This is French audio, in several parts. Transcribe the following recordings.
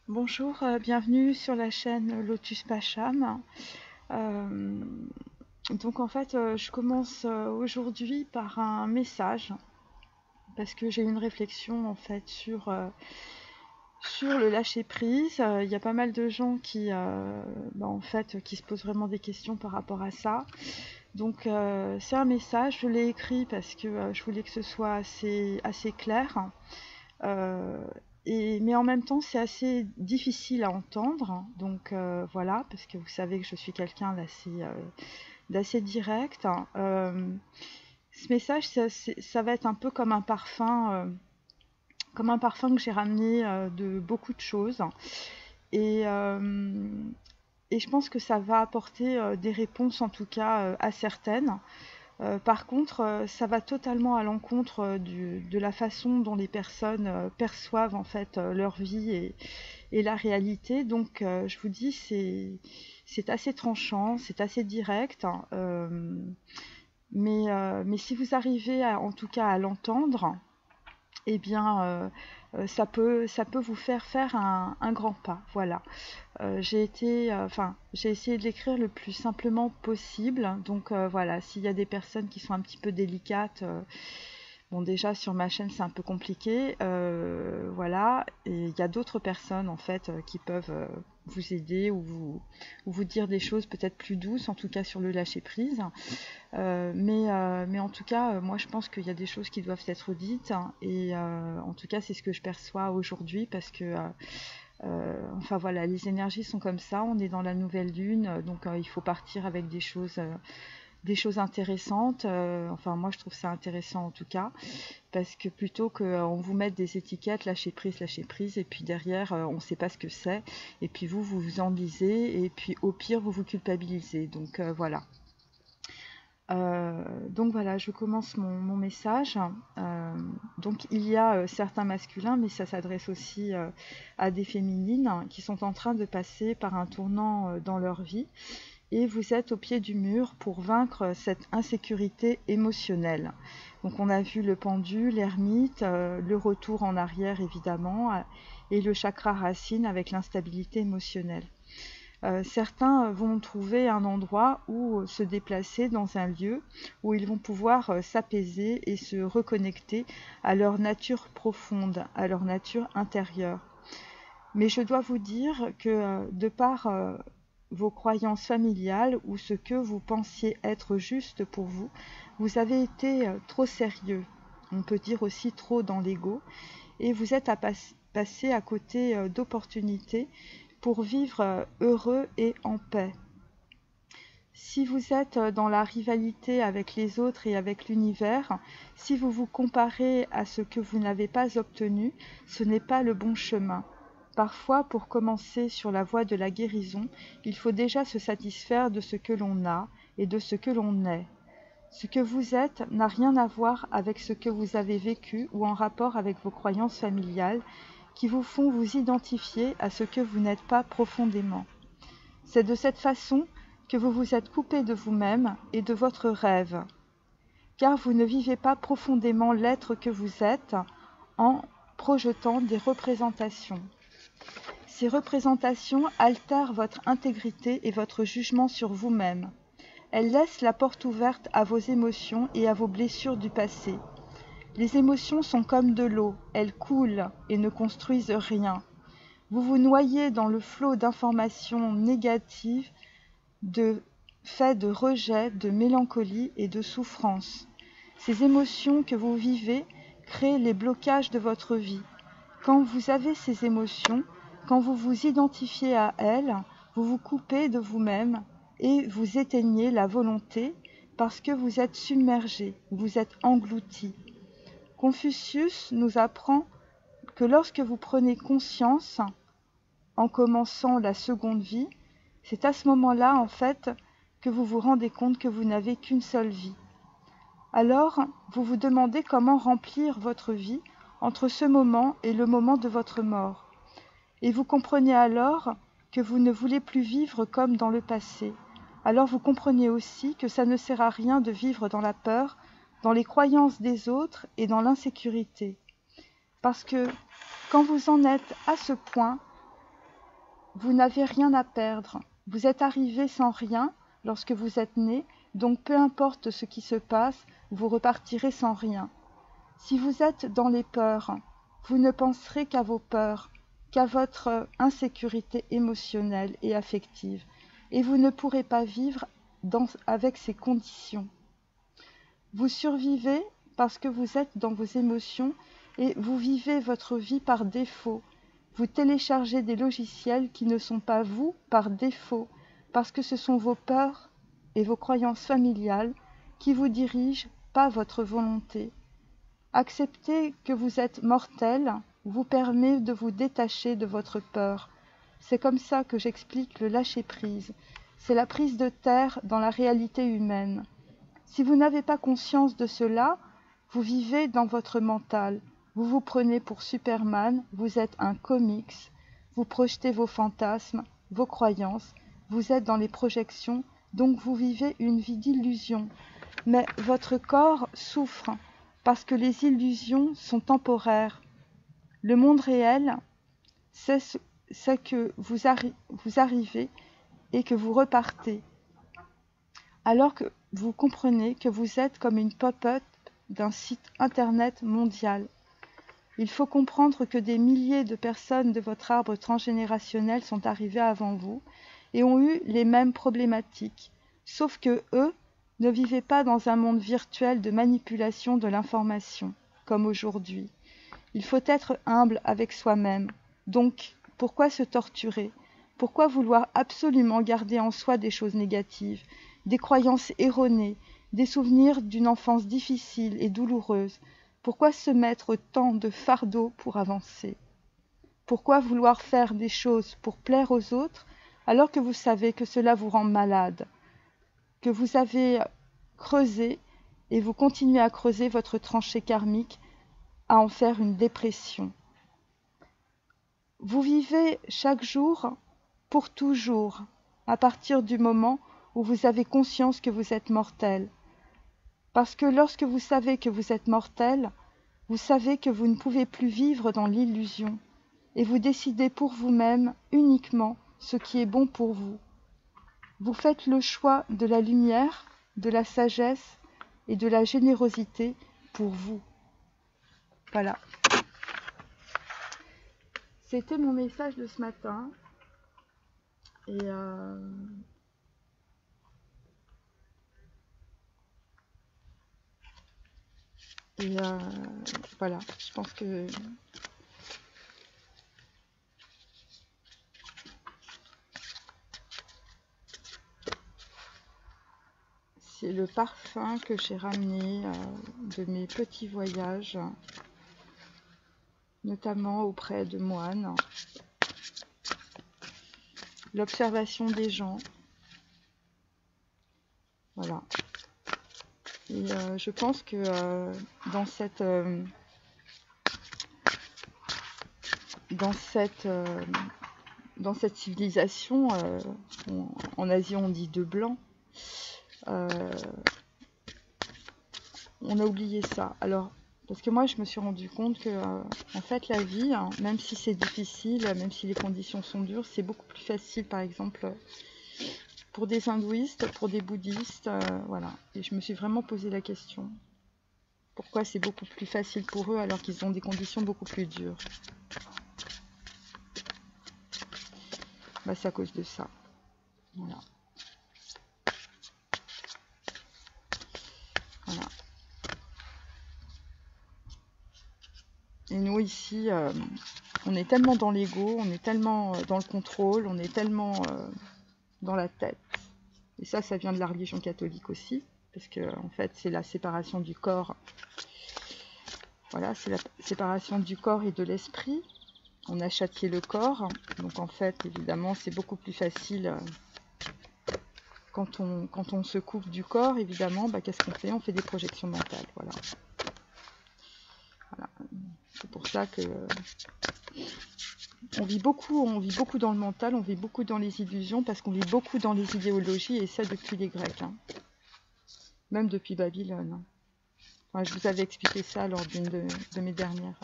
Bonjour, bienvenue sur la chaîne Lotus Pacham. Euh, donc en fait, je commence aujourd'hui par un message parce que j'ai une réflexion en fait sur le lâcher prise. Il y a pas mal de gens qui en fait qui se posent vraiment des questions par rapport à ça. Donc c'est un message, je l'ai écrit parce que je voulais que ce soit assez clair. Euh, mais en même temps, c'est assez difficile à entendre. Donc voilà, parce que vous savez que je suis quelqu'un d'assez direct. Ce message, ça va être un peu comme un parfum que j'ai ramené de beaucoup de choses. Et, euh, et je pense que ça va apporter des réponses, en tout cas, à certaines. Par contre, ça va totalement à l'encontre de la façon dont les personnes perçoivent en fait leur vie et la réalité. Donc, je vous dis, c'est assez tranchant, c'est assez direct, hein, mais si vous arrivez en tout cas à l'entendre, eh bien, ça peut vous faire un grand pas. Voilà. J'ai essayé de l'écrire le plus simplement possible. Donc voilà, s'il y a des personnes qui sont un petit peu délicates, bon déjà sur ma chaîne c'est un peu compliqué, voilà. Et il y a d'autres personnes en fait qui peuvent vous aider ou vous dire des choses peut-être plus douces, en tout cas sur le lâcher prise. Mais en tout cas, moi je pense qu'il y a des choses qui doivent être dites, hein, et en tout cas c'est ce que je perçois aujourd'hui parce que enfin voilà, les énergies sont comme ça, on est dans la nouvelle lune, donc il faut partir avec des choses intéressantes. Enfin moi je trouve ça intéressant en tout cas, parce que plutôt qu'on vous mette des étiquettes, lâcher prise, et puis derrière on ne sait pas ce que c'est, et puis vous vous enlisez, et puis au pire vous vous culpabilisez. Donc voilà. Donc voilà, je commence mon message. Euh, donc il y a certains masculins, mais ça s'adresse aussi à des féminines qui sont en train de passer par un tournant dans leur vie. Et vous êtes au pied du mur pour vaincre cette insécurité émotionnelle. Donc on a vu le pendu, l'ermite, le retour en arrière évidemment, et le chakra racine avec l'instabilité émotionnelle. Certains vont trouver un endroit où se déplacer dans un lieu où ils vont pouvoir s'apaiser et se reconnecter à leur nature profonde, à leur nature intérieure. Mais je dois vous dire que de par vos croyances familiales ou ce que vous pensiez être juste pour vous, vous avez été trop sérieux. On peut dire aussi trop dans l'ego, et vous êtes passé à côté d'opportunités pour vivre heureux et en paix. Si vous êtes dans la rivalité avec les autres et avec l'univers, si vous vous comparez à ce que vous n'avez pas obtenu, ce n'est pas le bon chemin. Parfois, pour commencer sur la voie de la guérison, il faut déjà se satisfaire de ce que l'on a et de ce que l'on est. Ce que vous êtes n'a rien à voir avec ce que vous avez vécu ou en rapport avec vos croyances familiales qui vous font vous identifier à ce que vous n'êtes pas profondément. C'est de cette façon que vous vous êtes coupé de vous-même et de votre rêve, car vous ne vivez pas profondément l'être que vous êtes en projetant des représentations. Ces représentations altèrent votre intégrité et votre jugement sur vous-même. Elles laissent la porte ouverte à vos émotions et à vos blessures du passé. Les émotions sont comme de l'eau, elles coulent et ne construisent rien. Vous vous noyez dans le flot d'informations négatives, de faits de rejet, de mélancolie et de souffrance. Ces émotions que vous vivez créent les blocages de votre vie. Quand vous avez ces émotions, quand vous vous identifiez à elles, vous vous coupez de vous-même et vous éteignez la volonté parce que vous êtes submergé, vous êtes englouti. Confucius nous apprend que lorsque vous prenez conscience, en commençant la seconde vie, c'est à ce moment-là, en fait, que vous vous rendez compte que vous n'avez qu'une seule vie. Alors, vous vous demandez comment remplir votre vie entre ce moment et le moment de votre mort. Et vous comprenez alors que vous ne voulez plus vivre comme dans le passé. Alors vous comprenez aussi que ça ne sert à rien de vivre dans la peur, dans les croyances des autres et dans l'insécurité. Parce que quand vous en êtes à ce point, Vous n'avez rien à perdre. Vous êtes arrivé sans rien lorsque vous êtes né, donc peu importe ce qui se passe, vous repartirez sans rien. Si vous êtes dans les peurs, vous ne penserez qu'à vos peurs, qu'à votre insécurité émotionnelle et affective, et vous ne pourrez pas vivre avec ces conditions. Vous survivez parce que vous êtes dans vos émotions et vous vivez votre vie par défaut. Vous téléchargez des logiciels qui ne sont pas vous par défaut, parce que ce sont vos peurs et vos croyances familiales qui vous dirigent, pas votre volonté. Accepter que vous êtes mortel vous permet de vous détacher de votre peur. C'est comme ça que j'explique le lâcher-prise. C'est la prise de terre dans la réalité humaine. Si vous n'avez pas conscience de cela, vous vivez dans votre mental. Vous vous prenez pour Superman, vous êtes un comics, vous projetez vos fantasmes, vos croyances, vous êtes dans les projections, donc vous vivez une vie d'illusion. Mais votre corps souffre parce que les illusions sont temporaires. Le monde réel, c'est que vous arrivez et que vous repartez. Alors que vous comprenez que vous êtes comme une pop-up d'un site internet mondial. Il faut comprendre que des milliers de personnes de votre arbre transgénérationnel sont arrivées avant vous et ont eu les mêmes problématiques, sauf que eux ne vivaient pas dans un monde virtuel de manipulation de l'information, comme aujourd'hui. Il faut être humble avec soi-même. Donc, pourquoi se torturer? Pourquoi vouloir absolument garder en soi des choses négatives, des croyances erronées, des souvenirs d'une enfance difficile et douloureuse? Pourquoi se mettre tant de fardeaux pour avancer? Pourquoi vouloir faire des choses pour plaire aux autres alors que vous savez que cela vous rend malade, que vous avez creusé et vous continuez à creuser votre tranchée karmique, à en faire une dépression? Vous vivez chaque jour pour toujours, à partir du moment où vous avez conscience que vous êtes mortel. Parce que lorsque vous savez que vous êtes mortel, vous savez que vous ne pouvez plus vivre dans l'illusion, et vous décidez pour vous-même uniquement ce qui est bon pour vous. Vous faites le choix de la lumière, de la sagesse et de la générosité pour vous. Voilà. C'était mon message de ce matin. Et voilà, je pense que c'est le parfum que j'ai ramené de mes petits voyages, notamment auprès de moines, l'observation des gens. Voilà. Et je pense que dans cette civilisation, en Asie on dit de blanc, on a oublié ça. Alors, parce que moi je me suis rendu compte que en fait la vie, hein, même si c'est difficile, même si les conditions sont dures, c'est beaucoup plus facile par exemple pour des hindouistes, pour des bouddhistes, voilà. Et je me suis vraiment posé la question. Pourquoi c'est beaucoup plus facile pour eux alors qu'ils ont des conditions beaucoup plus dures? Bah, c'est à cause de ça. Voilà. Voilà. Et nous ici, on est tellement dans l'ego, on est tellement dans le contrôle, on est tellement dans la tête. Et ça vient de la religion catholique aussi, parce que en fait, c'est la séparation du corps. Voilà, c'est la séparation du corps et de l'esprit. On a châtié le corps, donc en fait, évidemment, c'est beaucoup plus facile quand on se coupe du corps, évidemment, bah, qu'est-ce qu'on fait? On fait des projections mentales, voilà. Voilà. C'est pour ça que on vit beaucoup dans le mental, on vit beaucoup dans les illusions, parce qu'on vit beaucoup dans les idéologies, et ça depuis les Grecs, hein. Même depuis Babylone. Enfin, je vous avais expliqué ça lors d'une de mes dernières.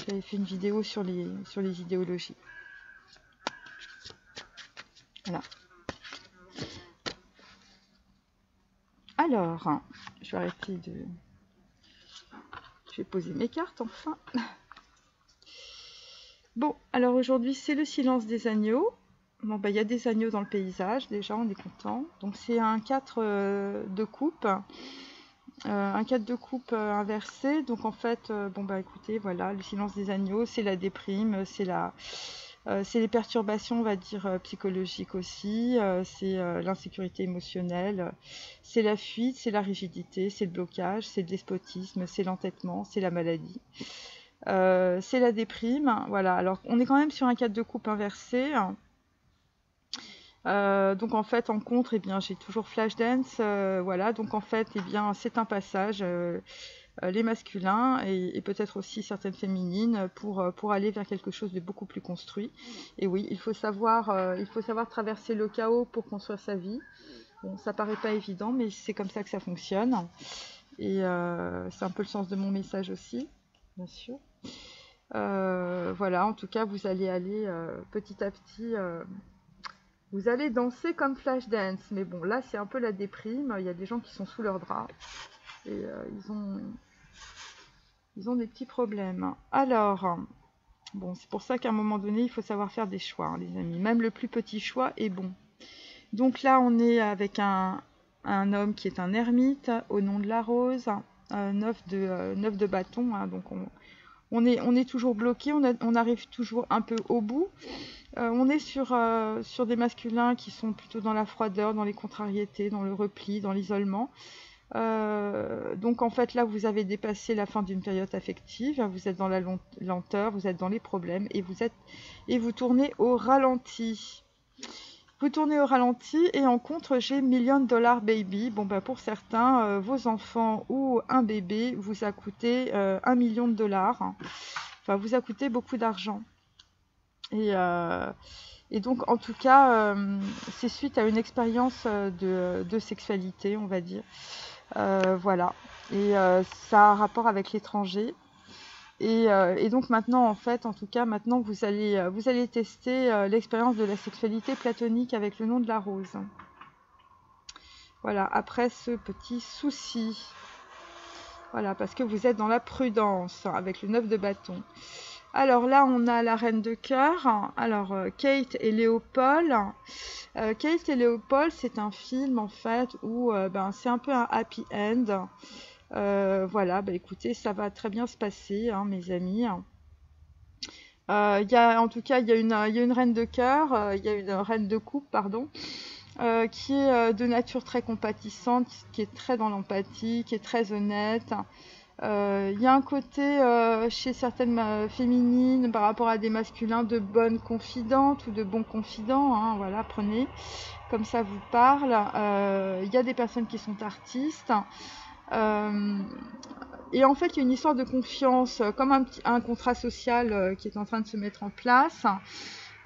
J'avais fait une vidéo sur les idéologies. Voilà. Alors, je vais arrêter de... Je vais poser mes cartes enfin. Bon, alors aujourd'hui c'est le silence des agneaux. Bon, bah, il y a des agneaux dans le paysage, déjà on est content. Donc c'est un 4 de coupe. Un 4 de coupe inversé. Donc en fait, bon bah écoutez, voilà, le silence des agneaux, c'est la déprime, c'est les perturbations, on va dire, psychologiques aussi, c'est l'insécurité émotionnelle, c'est la fuite, c'est la rigidité, c'est le blocage, c'est le despotisme, c'est l'entêtement, c'est la maladie. C'est la déprime, voilà. Alors on est quand même sur un 4 de coupe inversé. Donc en fait en contre, eh bien j'ai toujours Flashdance, voilà. Donc en fait, eh bien c'est un passage. Les masculins et peut-être aussi certaines féminines pour aller vers quelque chose de beaucoup plus construit. Et oui, il faut savoir traverser le chaos pour construire sa vie. Bon, ça paraît pas évident, mais c'est comme ça que ça fonctionne. Et c'est un peu le sens de mon message aussi, bien sûr. Voilà, en tout cas, vous allez aller petit à petit... vous allez danser comme Flashdance. Mais bon, là, c'est un peu la déprime. Il y a des gens qui sont sous leurs draps. Et ils ont des petits problèmes. Alors, bon, c'est pour ça qu'à un moment donné, il faut savoir faire des choix, hein, les amis. Même le plus petit choix est bon. Donc là, on est avec un homme qui est un ermite, au nom de la rose, 9 de bâton. Hein, donc on est toujours bloqué, on arrive toujours un peu au bout. On est sur des masculins qui sont plutôt dans la froideur, dans les contrariétés, dans le repli, dans l'isolement. Donc en fait là vous avez dépassé la fin d'une période affective, vous êtes dans la lenteur, vous êtes dans les problèmes et vous tournez au ralenti. Vous tournez au ralenti et en contre j'ai $1 million baby. Bon bah pour certains vos enfants ou un bébé vous a coûté $1 million. Enfin vous a coûté beaucoup d'argent. Et donc en tout cas c'est suite à une expérience de sexualité on va dire. Voilà, et ça a un rapport avec l'étranger. Et donc maintenant, en fait, en tout cas, maintenant vous allez tester l'expérience de la sexualité platonique avec le nom de la rose. Voilà, après ce petit souci. Voilà, parce que vous êtes dans la prudence avec le 9 de bâton. Alors là, on a la reine de cœur. Alors, Kate et Léopold. Kate et Léopold, c'est un film en fait où c'est un peu un happy end. Voilà, écoutez, ça va très bien se passer, hein, mes amis. En tout cas, il y a une reine de cœur, il y a une reine de coupe, pardon, qui est de nature très compatissante, qui est très dans l'empathie, qui est très honnête. Il y a un côté chez certaines féminines par rapport à des masculins de bonnes confidentes ou de bons confidents, hein, voilà, prenez, comme ça vous parle. Il y a des personnes qui sont artistes. Et en fait, il y a une histoire de confiance, comme un contrat social qui est en train de se mettre en place.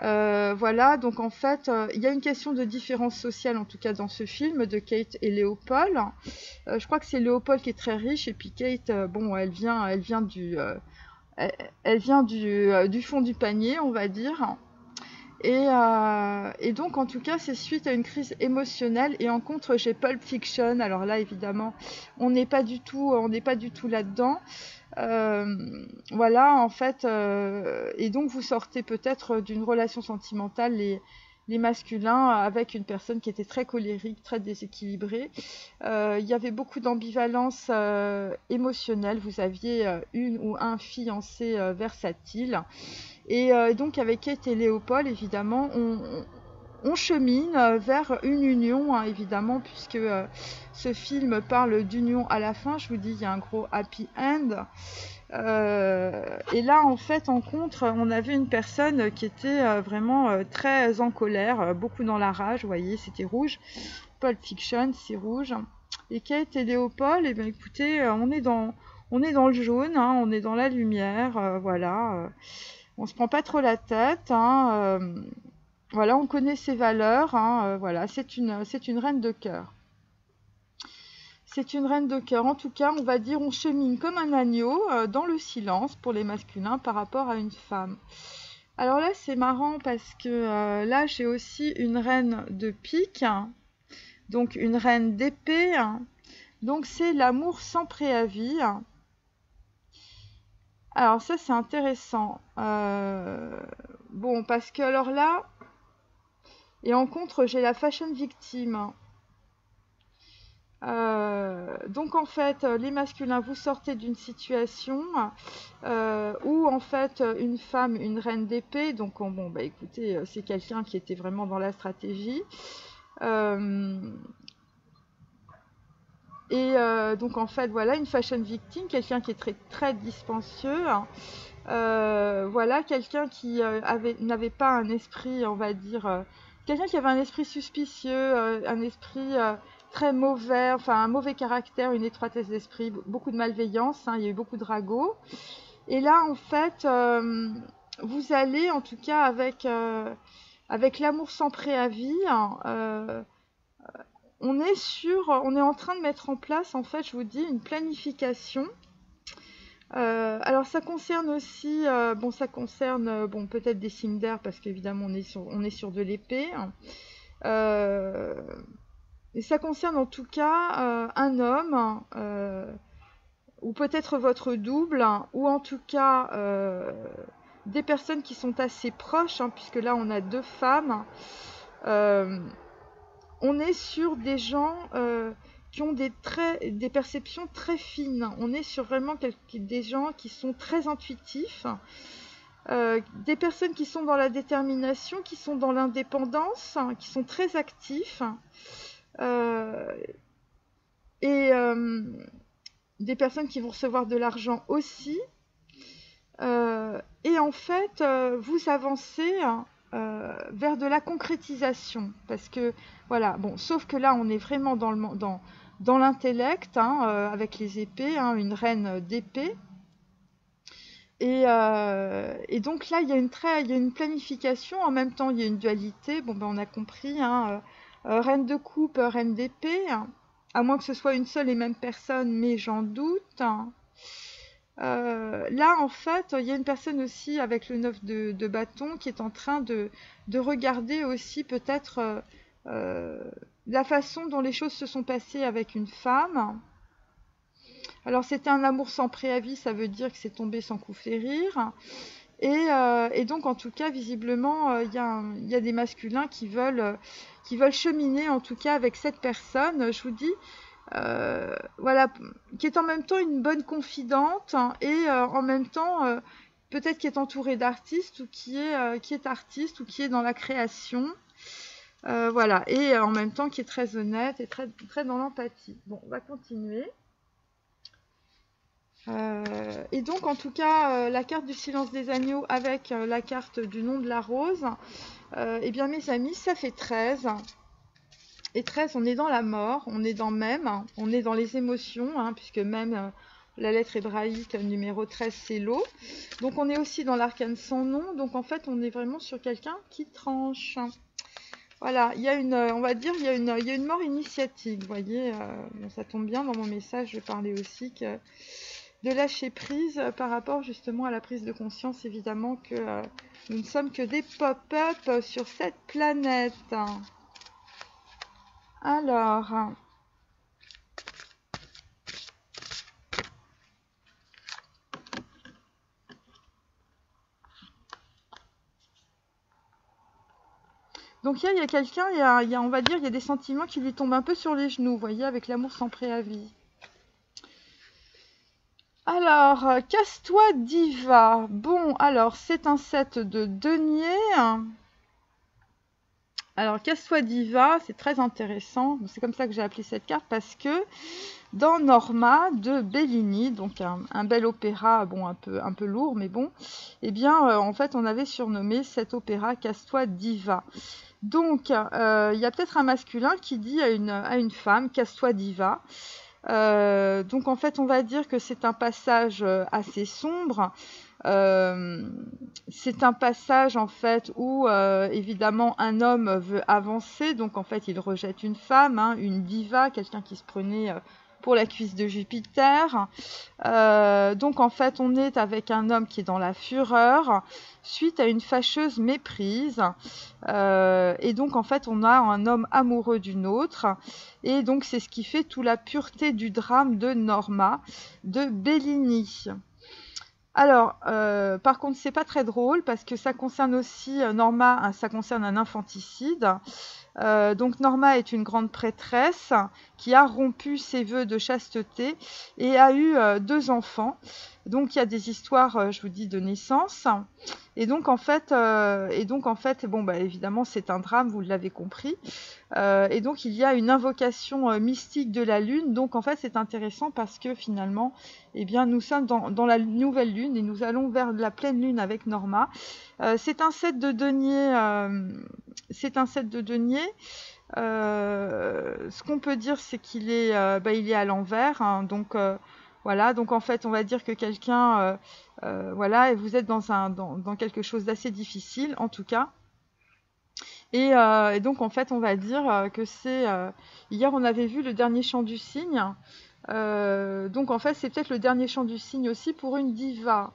Voilà, donc en fait, il y a une question de différence sociale, en tout cas dans ce film, de Kate et Léopold. Je crois que c'est Léopold qui est très riche, et puis Kate, bon, elle vient du fond du panier, on va dire. Et donc, en tout cas, c'est suite à une crise émotionnelle. Et en contre, j'ai Pulp Fiction. Alors là, évidemment, on n'est pas du tout là-dedans. Voilà, en fait. Et donc, vous sortez peut-être d'une relation sentimentale, les masculins, avec une personne qui était très colérique, très déséquilibrée. Il y avait beaucoup d'ambivalence émotionnelle. Vous aviez une ou un fiancé versatile. Et donc avec Kate et Léopold, évidemment, on chemine vers une union, hein, évidemment, puisque ce film parle d'union à la fin. Je vous dis, il y a un gros happy end. Et là, en fait, en contre, on avait une personne qui était vraiment très en colère, beaucoup dans la rage. Vous voyez, c'était rouge. Pulp Fiction, c'est rouge. Et Kate et Léopold, eh bien, écoutez, on est dans le jaune, hein, on est dans la lumière, voilà. On se prend pas trop la tête, hein, voilà, on connaît ses valeurs, hein, voilà, c'est une reine de cœur. C'est une reine de cœur. En tout cas, on va dire, on chemine comme un agneau dans le silence pour les masculins par rapport à une femme. Alors là, c'est marrant parce que là, j'ai aussi une reine de pique, donc une reine d'épée. Donc c'est l'amour sans préavis. Alors ça, c'est intéressant. Bon, parce que alors là, et en contre, j'ai la fashion victime. Donc en fait, les masculins, vous sortez d'une situation où en fait une femme, une reine d'épée, donc bon bah écoutez, c'est quelqu'un qui était vraiment dans la stratégie. Euh, donc en fait voilà une fashion victime, quelqu'un qui est très très dispensieux. Voilà quelqu'un qui n'avait pas un esprit, on va dire, quelqu'un qui avait un esprit suspicieux, un esprit très mauvais, enfin un mauvais caractère, une étroitesse d'esprit, beaucoup de malveillance, hein, il y a eu beaucoup de ragots. Et là, en fait, vous allez, en tout cas, avec l'amour sans préavis, hein, on est en train de mettre en place, en fait, je vous dis, une planification. Alors ça concerne aussi, bon ça concerne bon peut-être des signes d'air parce qu'évidemment on est sur de l'épée. Euh, et ça concerne en tout cas un homme ou peut-être votre double ou en tout cas des personnes qui sont assez proches hein, puisque là on a deux femmes. Euh, on est sur des gens qui ont des perceptions très fines. On est sur vraiment des gens qui sont très intuitifs, des personnes qui sont dans la détermination, qui sont dans l'indépendance, qui sont très actifs, euh, et des personnes qui vont recevoir de l'argent aussi. Et en fait, vous avancez vers de la concrétisation. Parce que, voilà, bon, sauf que là, on est vraiment dans l'intellect, hein, avec les épées, hein, une reine d'épée. Et donc là, il y a une planification, en même temps, il y a une dualité. Bon, ben, on a compris, hein, reine de coupe, reine d'épée, hein, à moins que ce soit une seule et même personne, mais j'en doute. Hein. Là, en fait, il y a une personne aussi avec le 9 de bâton qui est en train de regarder aussi peut-être la façon dont les choses se sont passées avec une femme. Alors, c'était un amour sans préavis, ça veut dire que c'est tombé sans coup férir. Et donc, en tout cas, visiblement, il y a des masculins qui veulent cheminer, en tout cas, avec cette personne. Je vous dis, voilà, qui est en même temps une bonne confidente hein, et en même temps peut-être qui est entourée d'artistes ou qui est artiste ou qui est dans la création. Voilà, et en même temps qui est très honnête et très, très dans l'empathie. Bon, on va continuer. Et donc en tout cas la carte du silence des agneaux avec la carte du nom de la rose, eh bien mes amis, ça fait 13. Et 13, on est dans la mort, on est dans même, on est dans les émotions, hein, puisque même la lettre hébraïque numéro 13, c'est l'eau. Donc on est aussi dans l'arcane sans nom, donc en fait on est vraiment sur quelqu'un qui tranche. Voilà, il y a une, on va dire, il y a une mort initiatique, vous voyez, bon, ça tombe bien, dans mon message, je parlais aussi de lâcher prise par rapport justement à la prise de conscience, évidemment que nous ne sommes que des pop-up sur cette planète. Alors, donc il y a quelqu'un, on va dire, il y a des sentiments qui lui tombent un peu sur les genoux, vous voyez, avec l'amour sans préavis. Alors, casse-toi diva. Bon, alors, c'est un set de deniers. Alors, casse-toi diva, c'est très intéressant. C'est comme ça que j'ai appelé cette carte parce que dans Norma de Bellini, donc un bel opéra, bon, un peu lourd, mais bon, eh bien, en fait, on avait surnommé cet opéra casse-toi diva. Donc, il y a peut-être un masculin qui dit à une femme, casse-toi diva. Donc en fait, on va dire que c'est un passage assez sombre. C'est un passage en fait où évidemment un homme veut avancer, donc en fait il rejette une femme, hein, une diva, quelqu'un qui se prenait pour la cuisse de Jupiter. Donc en fait, on est avec un homme qui est dans la fureur suite à une fâcheuse méprise. Et donc en fait, on a un homme amoureux d'une autre. Et donc c'est ce qui fait toute la pureté du drame de Norma de Bellini. Alors, par contre, c'est pas très drôle parce que ça concerne aussi Norma, ça concerne un infanticide. Donc Norma est une grande prêtresse qui a rompu ses vœux de chasteté et a eu 2 enfants. Donc il y a des histoires, je vous dis, de naissance. Et donc en fait, bon bah évidemment c'est un drame, vous l'avez compris. Et donc il y a une invocation mystique de la lune. Donc en fait c'est intéressant parce que finalement, eh bien nous sommes dans la nouvelle lune et nous allons vers la pleine lune avec Norma. C'est un set de deniers. Ce qu'on peut dire, c'est qu'il est, il est à l'envers. Hein, donc voilà. Donc en fait, on va dire que quelqu'un, voilà, et vous êtes dans quelque chose d'assez difficile, en tout cas. Et donc en fait, on va dire que c'est. Hier, on avait vu le dernier chant du cygne. Donc en fait, c'est peut-être le dernier chant du cygne aussi pour une diva.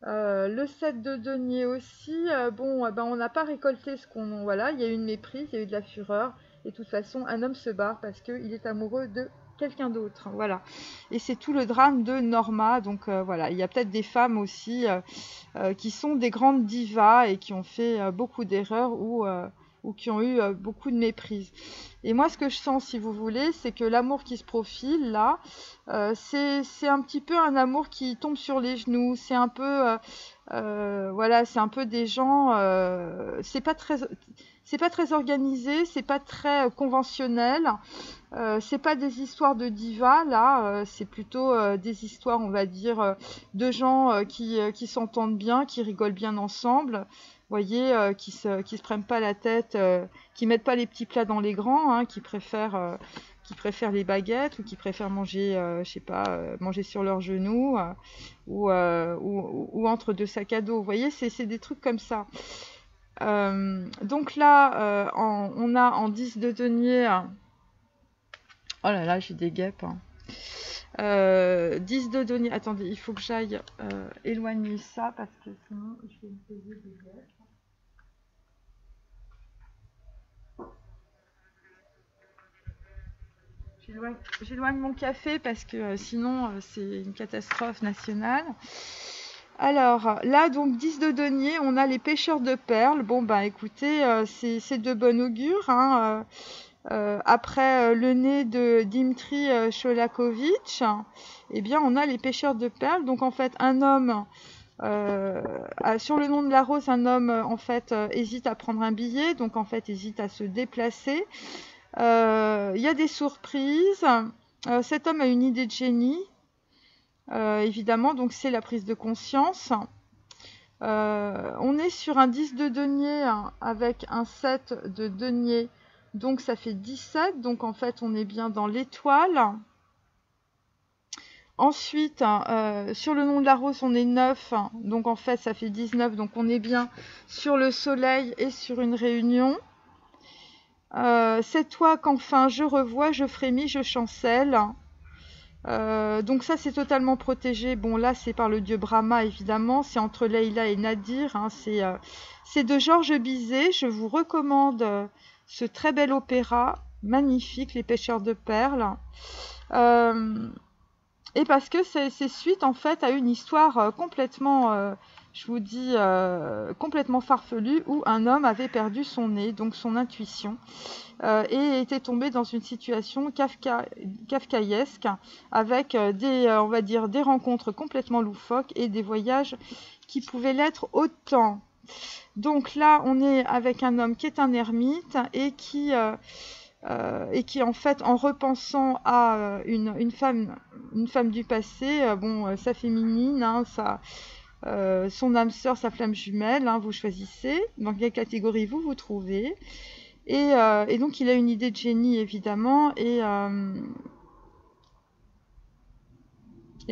Le set de deniers aussi, on n'a pas récolté ce qu'on... Voilà, il y a eu une méprise, il y a eu de la fureur, et de toute façon, un homme se barre parce qu'il est amoureux de quelqu'un d'autre, voilà. Et c'est tout le drame de Norma, donc voilà, il y a peut-être des femmes aussi qui sont des grandes divas et qui ont fait beaucoup d'erreurs ou qui ont eu beaucoup de méprise. Et moi, ce que je sens, si vous voulez, c'est que l'amour qui se profile, là, c'est un petit peu un amour qui tombe sur les genoux. C'est un peu, voilà, c'est un peu des gens, c'est pas très organisé, c'est pas très conventionnel. C'est pas des histoires de divas, là, c'est plutôt des histoires, on va dire, de gens qui s'entendent bien, qui rigolent bien ensemble. Voyez, qui se prennent pas la tête, qui mettent pas les petits plats dans les grands, hein, qui préfèrent les baguettes ou qui préfèrent manger, je sais pas, manger sur leurs genoux ou entre 2 sacs à dos. Vous voyez, c'est des trucs comme ça. Donc là, on a en 10 de denier. Oh là là, j'ai des guêpes. Hein. 10 de denier. Attendez, il faut que j'aille éloigner ça parce que sinon je vais me payer des guêpes. J'éloigne mon café parce que sinon c'est une catastrophe nationale. Alors là, donc 10 de denier, on a les pêcheurs de perles. Bon, bah écoutez, c'est de bon augure. Hein, après le nez de Dimitri Sholakovitch, eh bien on a les pêcheurs de perles. Donc en fait, un homme, sur le nom de la rose, un homme en fait hésite à prendre un billet, donc en fait hésite à se déplacer. Il y a des surprises. Cet homme a une idée de génie, évidemment, donc c'est la prise de conscience. On est sur un 10 de denier hein, avec un 7 de denier, donc ça fait 17, donc en fait on est bien dans l'étoile. Ensuite, sur le nom de la rose, on est 9, donc en fait ça fait 19, donc on est bien sur le soleil et sur une réunion. C'est toi qu'enfin je revois, je frémis, je chancelle. Donc ça c'est totalement protégé. Bon là c'est par le dieu Brahma évidemment, c'est entre Leïla et Nadir. Hein. C'est de Georges Bizet. Je vous recommande ce très bel opéra, magnifique, Les Pêcheurs de Perles. Et parce que c'est suite en fait à une histoire complètement... je vous dis, complètement farfelu, où un homme avait perdu son nez, donc son intuition, et était tombé dans une situation kafkaïesque, avec on va dire, des rencontres complètement loufoques et des voyages qui pouvaient l'être autant. Donc là, on est avec un homme qui est un ermite et qui en fait, en repensant à une femme du passé, sa féminine, hein, son âme sœur, sa flamme jumelle, hein, vous choisissez dans quelle catégorie vous vous trouvez. Et donc il a une idée de génie évidemment et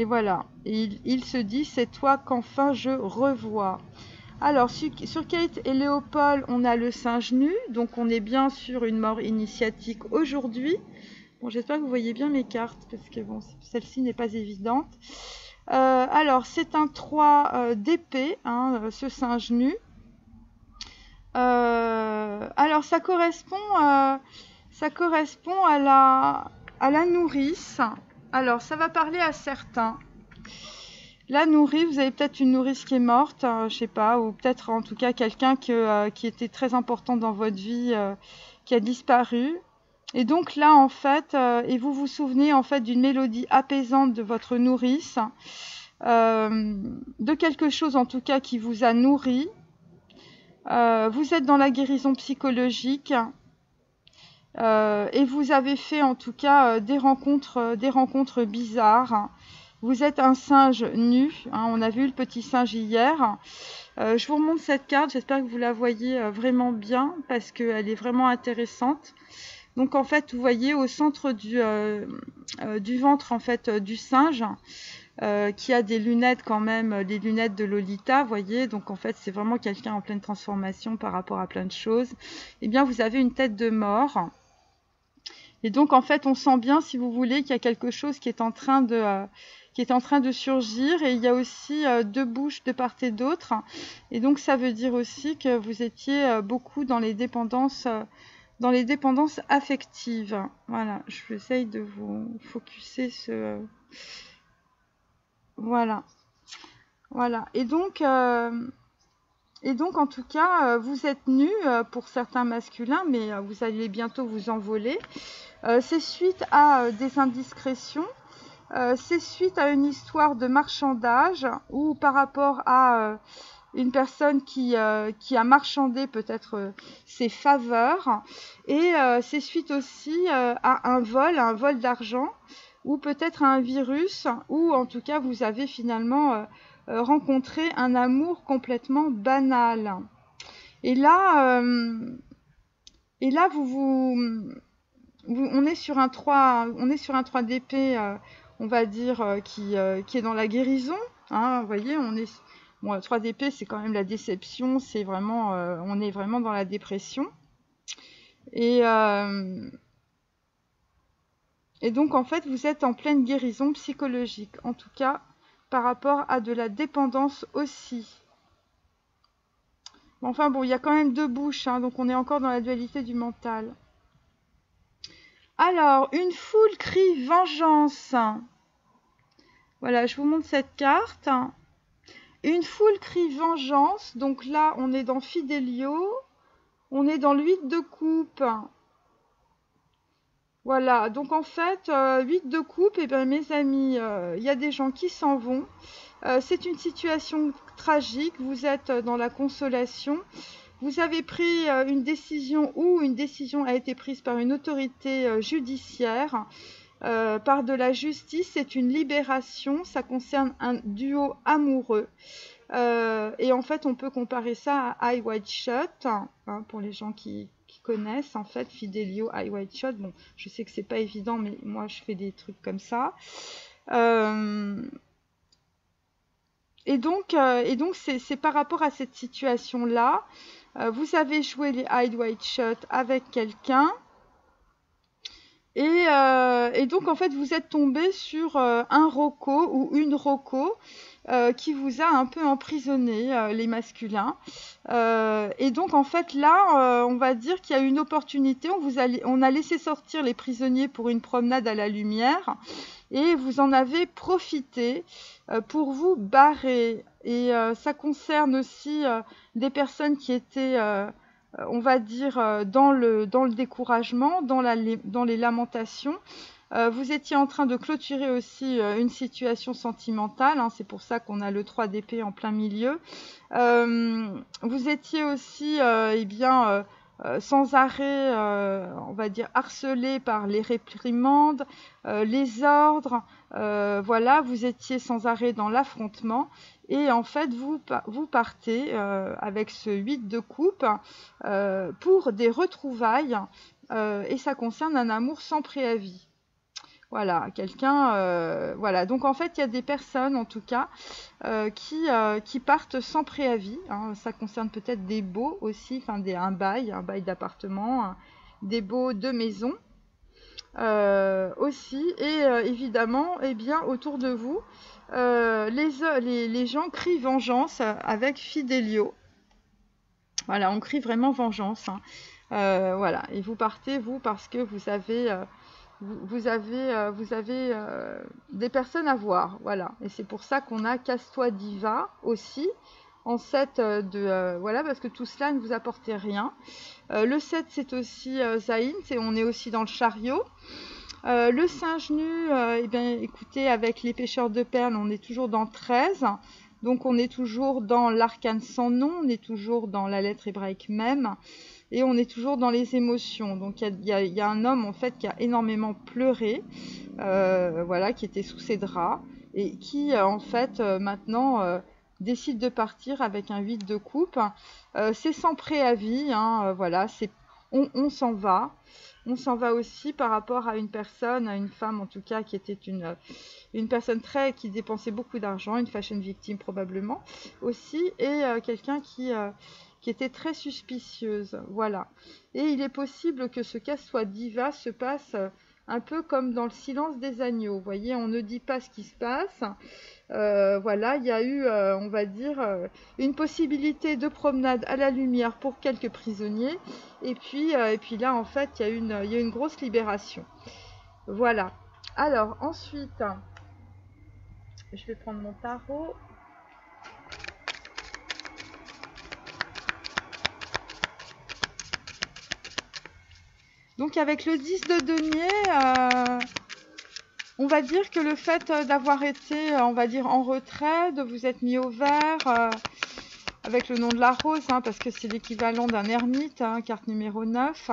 voilà. Et il se dit c'est toi qu'enfin je revois. Alors sur Kate et Léopold on a le singe nu, donc on est bien sur une mort initiatique aujourd'hui. Bon, j'espère que vous voyez bien mes cartes, parce que bon, celle-ci n'est pas évidente. Alors, c'est un 3 d'épée, hein, ce singe nu. Alors, ça correspond à la nourrice. Alors, ça va parler à certains. La nourrice, vous avez peut-être une nourrice qui est morte, je sais pas, ou peut-être en tout cas quelqu'un qui était très important dans votre vie, qui a disparu. Et donc là, en fait, et vous vous souvenez en fait d'une mélodie apaisante de votre nourrice, de quelque chose en tout cas qui vous a nourri. Vous êtes dans la guérison psychologique et vous avez fait en tout cas des rencontres bizarres. Vous êtes un singe nu, hein, on a vu le petit singe hier. Je vous remonte cette carte, j'espère que vous la voyez vraiment bien parce qu'elle est vraiment intéressante. Donc en fait, vous voyez au centre du ventre en fait du singe qui a des lunettes quand même, des lunettes de Lolita, vous voyez. Donc en fait, c'est vraiment quelqu'un en pleine transformation par rapport à plein de choses. Eh bien, vous avez une tête de mort. Et donc en fait, on sent bien, si vous voulez, qu'il y a quelque chose qui est en train de surgir, et il y a aussi deux bouches de part et d'autre. Et donc ça veut dire aussi que vous étiez beaucoup dans les dépendances affectives. Voilà, j'essaye de vous focuser ce... Voilà. Et donc en tout cas, vous êtes nus pour certains masculins, mais vous allez bientôt vous envoler. C'est suite à des indiscrétions. C'est suite à une histoire de marchandage ou par rapport à une personne qui a marchandé peut-être ses faveurs. Et c'est suite aussi à un vol d'argent, ou peut-être à un virus, ou en tout cas vous avez finalement rencontré un amour complètement banal. Et là on est sur un 3 d'épée, on va dire, qui est dans la guérison. Hein, vous voyez, bon, 3 d'épée, c'est quand même la déception, c'est vraiment, on est vraiment dans la dépression. Et donc, en fait, vous êtes en pleine guérison psychologique, en tout cas, par rapport à de la dépendance aussi. Enfin bon, il y a quand même deux bouches, hein, donc on est encore dans la dualité du mental. Alors, une foule crie vengeance. Voilà, je vous montre cette carte. Une foule crie vengeance. Donc là, on est dans Fidelio. On est dans le 8 de coupe. Voilà, donc en fait, 8 de coupe, et bien mes amis, il y a des gens qui s'en vont. C'est une situation tragique, vous êtes dans la consolation. Vous avez pris une décision, ou une décision a été prise par une autorité judiciaire, par de la justice. C'est une libération, ça concerne un duo amoureux. Et en fait, on peut comparer ça à Eye Wide Shut, hein, pour les gens qui connaissent, en fait, Fidelio, Eye Wide Shut. Bon, je sais que c'est pas évident, mais moi, je fais des trucs comme ça. Et donc c'est par rapport à cette situation-là. Vous avez joué les Eye Wide Shut avec quelqu'un. Et donc, en fait, vous êtes tombé sur un Rocco ou une Rocco qui vous a un peu emprisonné, les masculins. Et donc, en fait, là, on va dire qu'il y a une opportunité. On a laissé sortir les prisonniers pour une promenade à la lumière. Et vous en avez profité pour vous barrer. Et ça concerne aussi des personnes qui étaient... on va dire dans le découragement, dans les lamentations. Vous étiez en train de clôturer aussi une situation sentimentale, hein, c'est pour ça qu'on a le 3 d'épée en plein milieu. Vous étiez aussi sans arrêt, on va dire, harcelé par les réprimandes, les ordres. Voilà, vous étiez sans arrêt dans l'affrontement. Et en fait, vous partez avec ce 8 de coupe pour des retrouvailles. Et ça concerne un amour sans préavis. Voilà, quelqu'un... voilà, donc en fait, il y a des personnes, en tout cas, qui partent sans préavis. Hein. Ça concerne peut-être des baux aussi, enfin un bail d'appartement, des baux de maison. aussi. Et évidemment, eh bien, autour de vous, les gens crient vengeance avec Fidelio. Voilà, on crie vraiment vengeance, hein. Voilà, et vous partez, vous, parce que vous avez des personnes à voir, voilà. Et c'est pour ça qu'on a Casse-toi Diva aussi, en 7 voilà, parce que tout cela ne vous apporte rien. Le 7, c'est aussi Zayn, on est aussi dans le chariot. Le singe nu, eh bien, écoutez, avec les pêcheurs de perles, on est toujours dans 13. Donc on est toujours dans l'arcane sans nom, on est toujours dans la lettre hébraïque même, et on est toujours dans les émotions. Donc il y a un homme en fait qui a énormément pleuré, voilà, qui était sous ses draps, et qui en fait maintenant décide de partir avec un 8 de coupe. C'est sans préavis, hein, voilà, on s'en va. On s'en va aussi par rapport à une personne, à une femme en tout cas, qui était une personne qui dépensait beaucoup d'argent, une fashion victime probablement aussi, et quelqu'un qui était très suspicieuse, voilà. Et il est possible que ce Casse-toi Diva se passe un peu comme dans le silence des agneaux, vous voyez, on ne dit pas ce qui se passe. Voilà, il y a eu, on va dire, une possibilité de promenade à la lumière pour quelques prisonniers. Et puis là, en fait, il y a une grosse libération. Voilà. Alors, ensuite, je vais prendre mon tarot. Donc, avec le 10 de denier, on va dire que le fait d'avoir été, on va dire, en retrait, de vous être mis au vert, avec le nom de la rose, hein, parce que c'est l'équivalent d'un ermite, hein, carte numéro 9,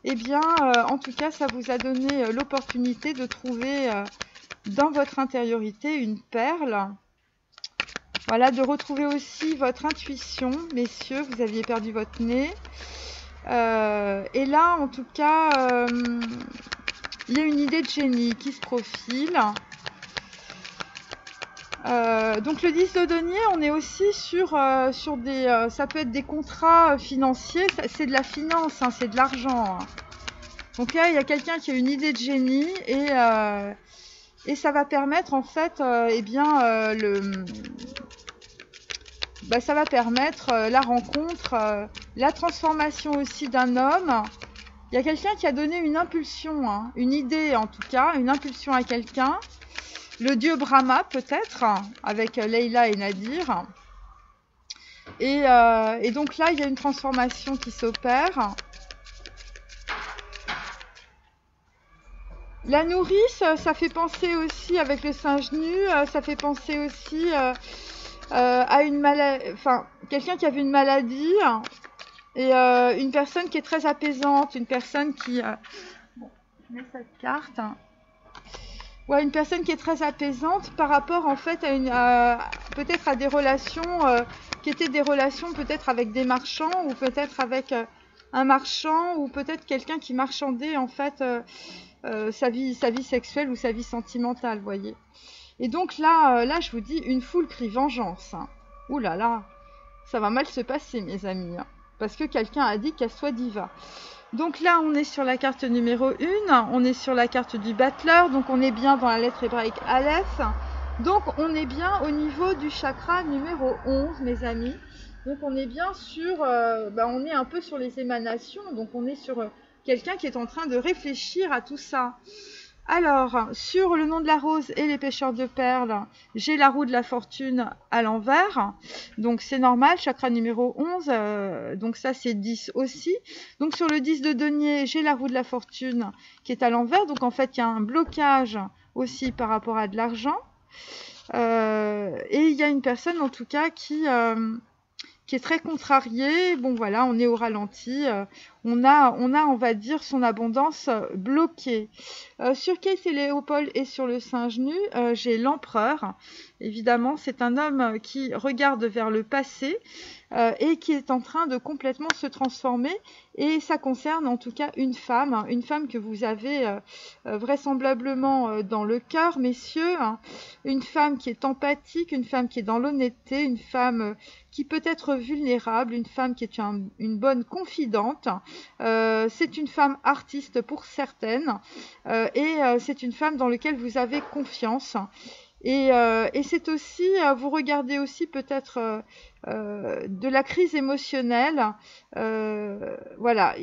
eh bien, en tout cas, ça vous a donné l'opportunité de trouver dans votre intériorité une perle. Voilà, de retrouver aussi votre intuition, messieurs, vous aviez perdu votre nez. Et là, en tout cas, il y a une idée de génie qui se profile. Donc le 10 de denier, on est aussi sur des... ça peut être des contrats financiers, c'est de la finance, hein, c'est de l'argent. Hein. Donc là, il y a quelqu'un qui a une idée de génie et ça va permettre en fait, eh bien, ça va permettre la rencontre, la transformation aussi d'un homme. Il y a quelqu'un qui a donné une impulsion, hein, une idée en tout cas, une impulsion à quelqu'un. Le dieu Brahma peut-être, avec Leïla et Nadir. Et donc là, il y a une transformation qui s'opère. La nourrice, ça fait penser aussi, avec le singe nu, ça fait penser aussi à une maladie, enfin, quelqu'un qui avait une maladie, et une personne qui est très apaisante, une personne qui... Bon, je mets cette carte. Ouais, une personne qui est très apaisante par rapport en fait à peut-être à des relations qui étaient des relations peut-être avec des marchands ou peut-être avec un marchand ou peut-être quelqu'un qui marchandait en fait sa vie sexuelle ou sa vie sentimentale, vous voyez. Et donc là, je vous dis, une foule crie vengeance. Hein. Ouh là là, ça va mal se passer mes amis, hein, parce que quelqu'un a dit Casse-toi Diva. Donc là, on est sur la carte numéro 1, on est sur la carte du battleur, donc on est bien dans la lettre hébraïque Aleph. Donc on est bien au niveau du chakra numéro 11, mes amis. Donc on est bien sur, on est un peu sur les émanations, donc on est sur quelqu'un qui est en train de réfléchir à tout ça. Alors, sur le nom de la rose et les pêcheurs de perles, j'ai la roue de la fortune à l'envers. Donc, c'est normal, chakra numéro 11. Donc, ça, c'est 10 aussi. Donc, sur le 10 de denier, j'ai la roue de la fortune qui est à l'envers. Donc, en fait, il y a un blocage aussi par rapport à de l'argent. Et il y a une personne, en tout cas, qui est très contrariée. Bon, voilà, on est au ralenti. On a, on va dire, son abondance bloquée. Sur Kate et Léopold et sur le singe nu, j'ai l'empereur. Évidemment, c'est un homme qui regarde vers le passé. et qui est en train de complètement se transformer. Et ça concerne en tout cas une femme que vous avez vraisemblablement dans le cœur, messieurs, hein. Une femme qui est empathique, une femme qui est dans l'honnêteté, une femme qui peut être vulnérable, une femme qui est une bonne confidente. C'est une femme artiste pour certaines, et c'est une femme dans laquelle vous avez confiance. Et c'est aussi, vous regardez aussi peut-être de la crise émotionnelle. Voilà,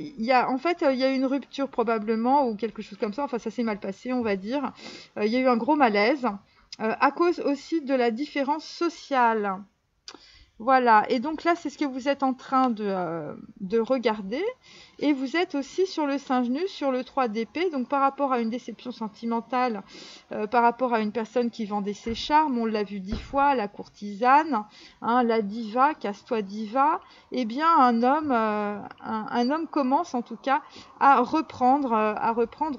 en fait, il y a eu une rupture probablement ou quelque chose comme ça. Enfin, ça s'est mal passé, on va dire. Il y a eu un gros malaise à cause aussi de la différence sociale. Voilà, et donc là, c'est ce que vous êtes en train de regarder. Et vous êtes aussi sur le singe nu, sur le 3 d'épée. Donc par rapport à une déception sentimentale, par rapport à une personne qui vendait ses charmes, on l'a vu 10 fois, la courtisane, hein, la diva, casse-toi diva. Eh bien, un homme commence en tout cas à reprendre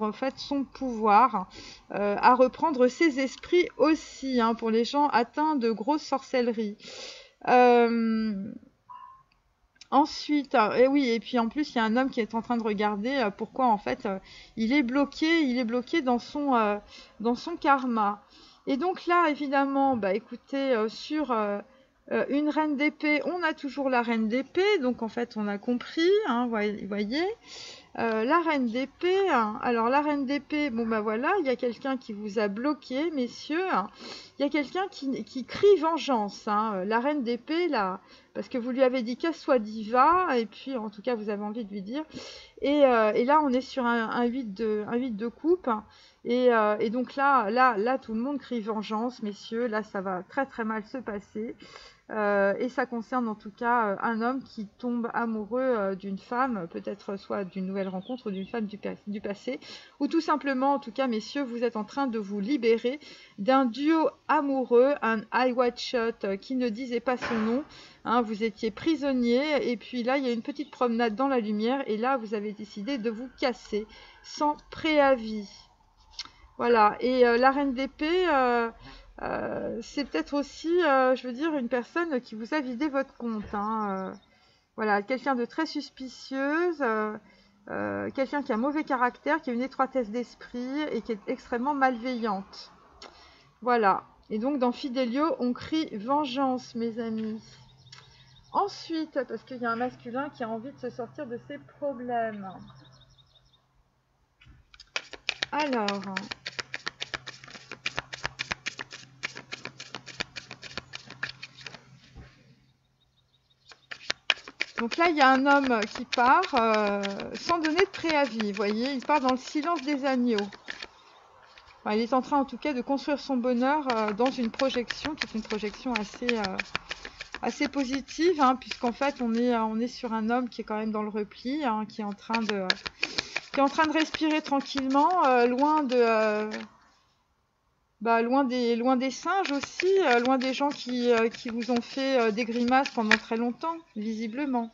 en fait son pouvoir, à reprendre ses esprits aussi, hein, pour les gens atteints de grosse sorcellerie. Ensuite, et oui, et puis en plus, il y a un homme qui est en train de regarder pourquoi en fait il est bloqué dans son karma. Et donc là, évidemment, bah écoutez, sur une reine d'épée, on a toujours la reine d'épée, donc en fait on a compris, hein, voyez. La reine d'épée, alors la reine d'épée, bon bah voilà, il y a quelqu'un qui vous a bloqué, messieurs. Il y a quelqu'un qui crie vengeance, hein. La reine d'épée, là, parce que vous lui avez dit qu'elle soit diva, et puis en tout cas vous avez envie de lui dire. Et là, on est sur un 8 de coupe. Et donc là, tout le monde crie vengeance, messieurs. Là, ça va très très mal se passer. Et ça concerne en tout cas un homme qui tombe amoureux d'une femme, peut-être soit d'une nouvelle rencontre ou d'une femme du passé, ou tout simplement, en tout cas, messieurs, vous êtes en train de vous libérer d'un duo amoureux, un I Watch Shot qui ne disait pas son nom, hein, vous étiez prisonnier, et puis là, il y a une petite promenade dans la lumière, et là, vous avez décidé de vous casser sans préavis. Voilà, et la reine d'épée... c'est peut-être aussi, je veux dire, une personne qui vous a vidé votre compte, hein. Voilà, quelqu'un de très suspicieuse, quelqu'un qui a un mauvais caractère, qui a une étroitesse d'esprit et qui est extrêmement malveillante. Voilà, et donc dans Fidelio, on crie vengeance, mes amis. Ensuite, parce qu'il y a un masculin qui a envie de se sortir de ses problèmes. Alors... Donc là, il y a un homme qui part sans donner de préavis, vous voyez, il part dans le silence des agneaux. Enfin, il est en train en tout cas de construire son bonheur dans une projection, qui est une projection assez positive, hein, puisqu'en fait on est sur un homme qui est quand même dans le repli, hein, qui est en train de respirer tranquillement, loin des singes aussi, loin des gens qui vous ont fait des grimaces pendant très longtemps, visiblement.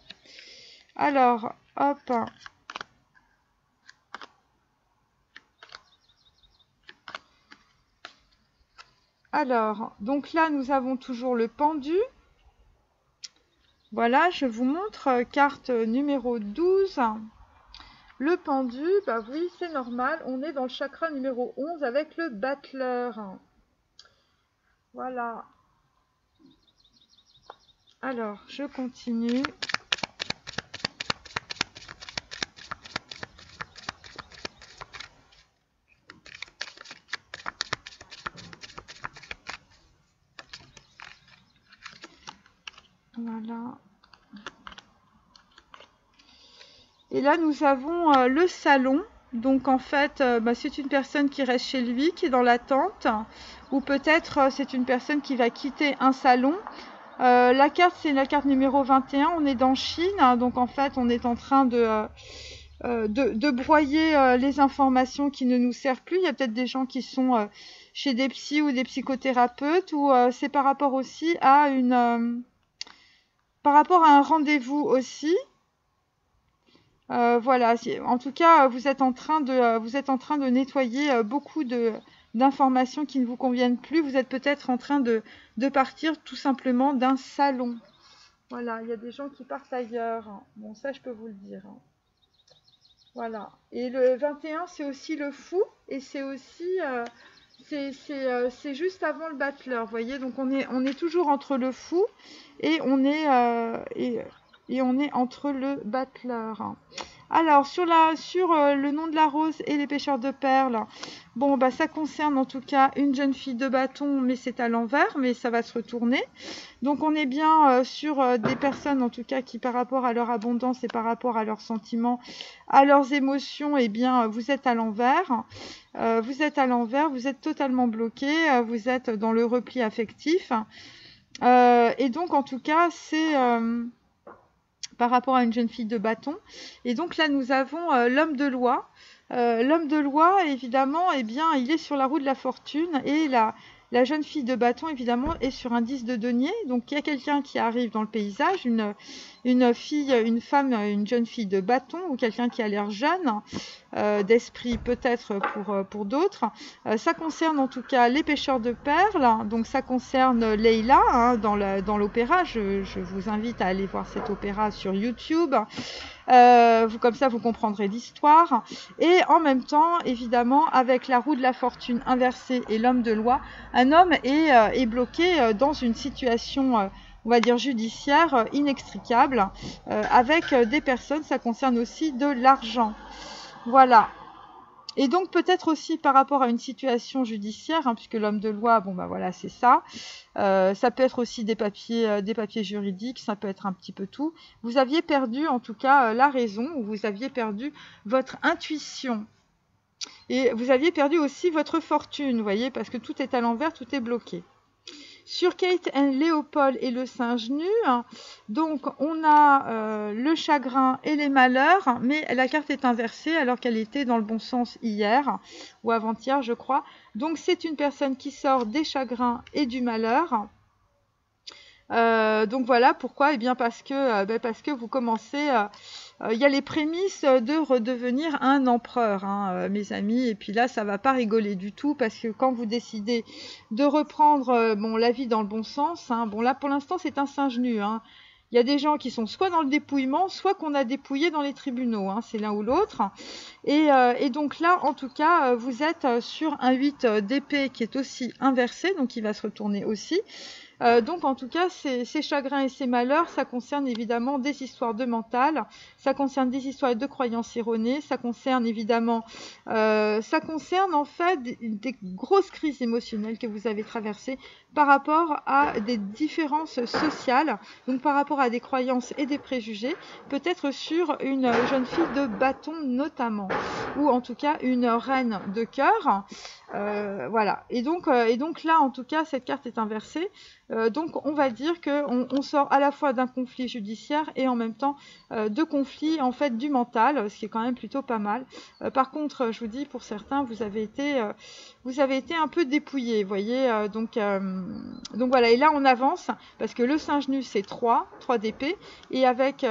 Alors, hop. Alors, donc là, nous avons toujours le pendu. Voilà, je vous montre carte numéro 12. Le pendu, bah oui, c'est normal. On est dans le chakra numéro 11 avec le battleur. Voilà. Alors, je continue. Voilà. Et là, nous avons le salon. Donc, en fait, c'est une personne qui reste chez lui, qui est dans l'attente. Ou peut-être c'est une personne qui va quitter un salon. La carte, c'est la carte numéro 21. On est dans Chine. Donc, en fait, on est en train de broyer les informations qui ne nous servent plus. Il y a peut-être des gens qui sont chez des psys ou des psychothérapeutes. Ou c'est par rapport aussi à par rapport à un rendez-vous aussi. Voilà, en tout cas, vous êtes en train de nettoyer beaucoup d'informations qui ne vous conviennent plus. Vous êtes peut-être en train de partir tout simplement d'un salon. Voilà, il y a des gens qui partent ailleurs. Bon, ça, je peux vous le dire. Voilà. Et le 21, c'est aussi le fou. Et c'est aussi... c'est juste avant le battleur, vous voyez. Donc, on est toujours entre le fou et et on est entre le battleur. Alors, sur le nom de la rose et les pêcheurs de perles, bon, bah, ça concerne en tout cas une jeune fille de bâton, mais c'est à l'envers, mais ça va se retourner. Donc, on est bien sur des personnes, en tout cas, qui par rapport à leur abondance et par rapport à leurs sentiments, à leurs émotions, eh bien, vous êtes à l'envers. Vous êtes à l'envers, vous êtes totalement bloqué, vous êtes dans le repli affectif. Et donc, en tout cas, c'est... par rapport à une jeune fille de bâton. Et donc là, nous avons l'homme de loi. L'homme de loi, évidemment, eh bien, il est sur la roue de la fortune et la jeune fille de bâton, évidemment, est sur un 10 de denier. Donc, il y a quelqu'un qui arrive dans le paysage, une fille, une femme, une jeune fille de bâton ou quelqu'un qui a l'air jeune, d'esprit peut-être pour d'autres. Ça concerne en tout cas les pêcheurs de perles. Donc, ça concerne Leila hein, dans l'opéra. Je vous invite à aller voir cet opéra sur YouTube. Comme ça, vous comprendrez l'histoire. Et en même temps, évidemment, avec la roue de la fortune inversée et l'homme de loi, un homme est bloqué dans une situation, on va dire, judiciaire inextricable, avec des personnes, ça concerne aussi de l'argent. Voilà. Et donc peut-être aussi par rapport à une situation judiciaire, hein, puisque l'homme de loi, bon bah voilà, c'est ça. Ça peut être aussi des papiers juridiques, ça peut être un petit peu tout. Vous aviez perdu en tout cas la raison, ou vous aviez perdu votre intuition. Et vous aviez perdu aussi votre fortune, vous voyez, parce que tout est à l'envers, tout est bloqué. Sur Kate and Léopold et le singe nu, donc on a le chagrin et les malheurs, mais la carte est inversée alors qu'elle était dans le bon sens hier ou avant-hier, je crois. Donc c'est une personne qui sort des chagrins et du malheur. Donc voilà pourquoi, eh bien parce que vous commencez, il y a les prémices de redevenir un empereur, hein, mes amis, et puis là ça va pas rigoler du tout parce que quand vous décidez de reprendre bon, la vie dans le bon sens, hein, bon là pour l'instant c'est un singe nu, hein. Il y a des gens qui sont soit dans le dépouillement, soit qu'on a dépouillé dans les tribunaux, hein, c'est l'un ou l'autre. Et donc là, en tout cas, vous êtes sur un 8 d'épée qui est aussi inversé, donc il va se retourner aussi. Donc en tout cas, ces chagrins et ces malheurs, ça concerne évidemment des histoires de mental, ça concerne des histoires de croyances erronées, ça concerne évidemment, ça concerne en fait des grosses crises émotionnelles que vous avez traversées par rapport à des différences sociales, donc par rapport à des croyances et des préjugés, peut-être sur une jeune fille de bâton notamment, ou en tout cas une reine de cœur. Voilà. Et donc là, en tout cas, cette carte est inversée. Donc on va dire qu'on sort à la fois d'un conflit judiciaire et en même temps de conflits en fait du mental, ce qui est quand même plutôt pas mal. Par contre, je vous dis, pour certains, vous avez été un peu dépouillés, vous voyez. Donc voilà, et là on avance parce que le singe nu c'est 3 d'épée et avec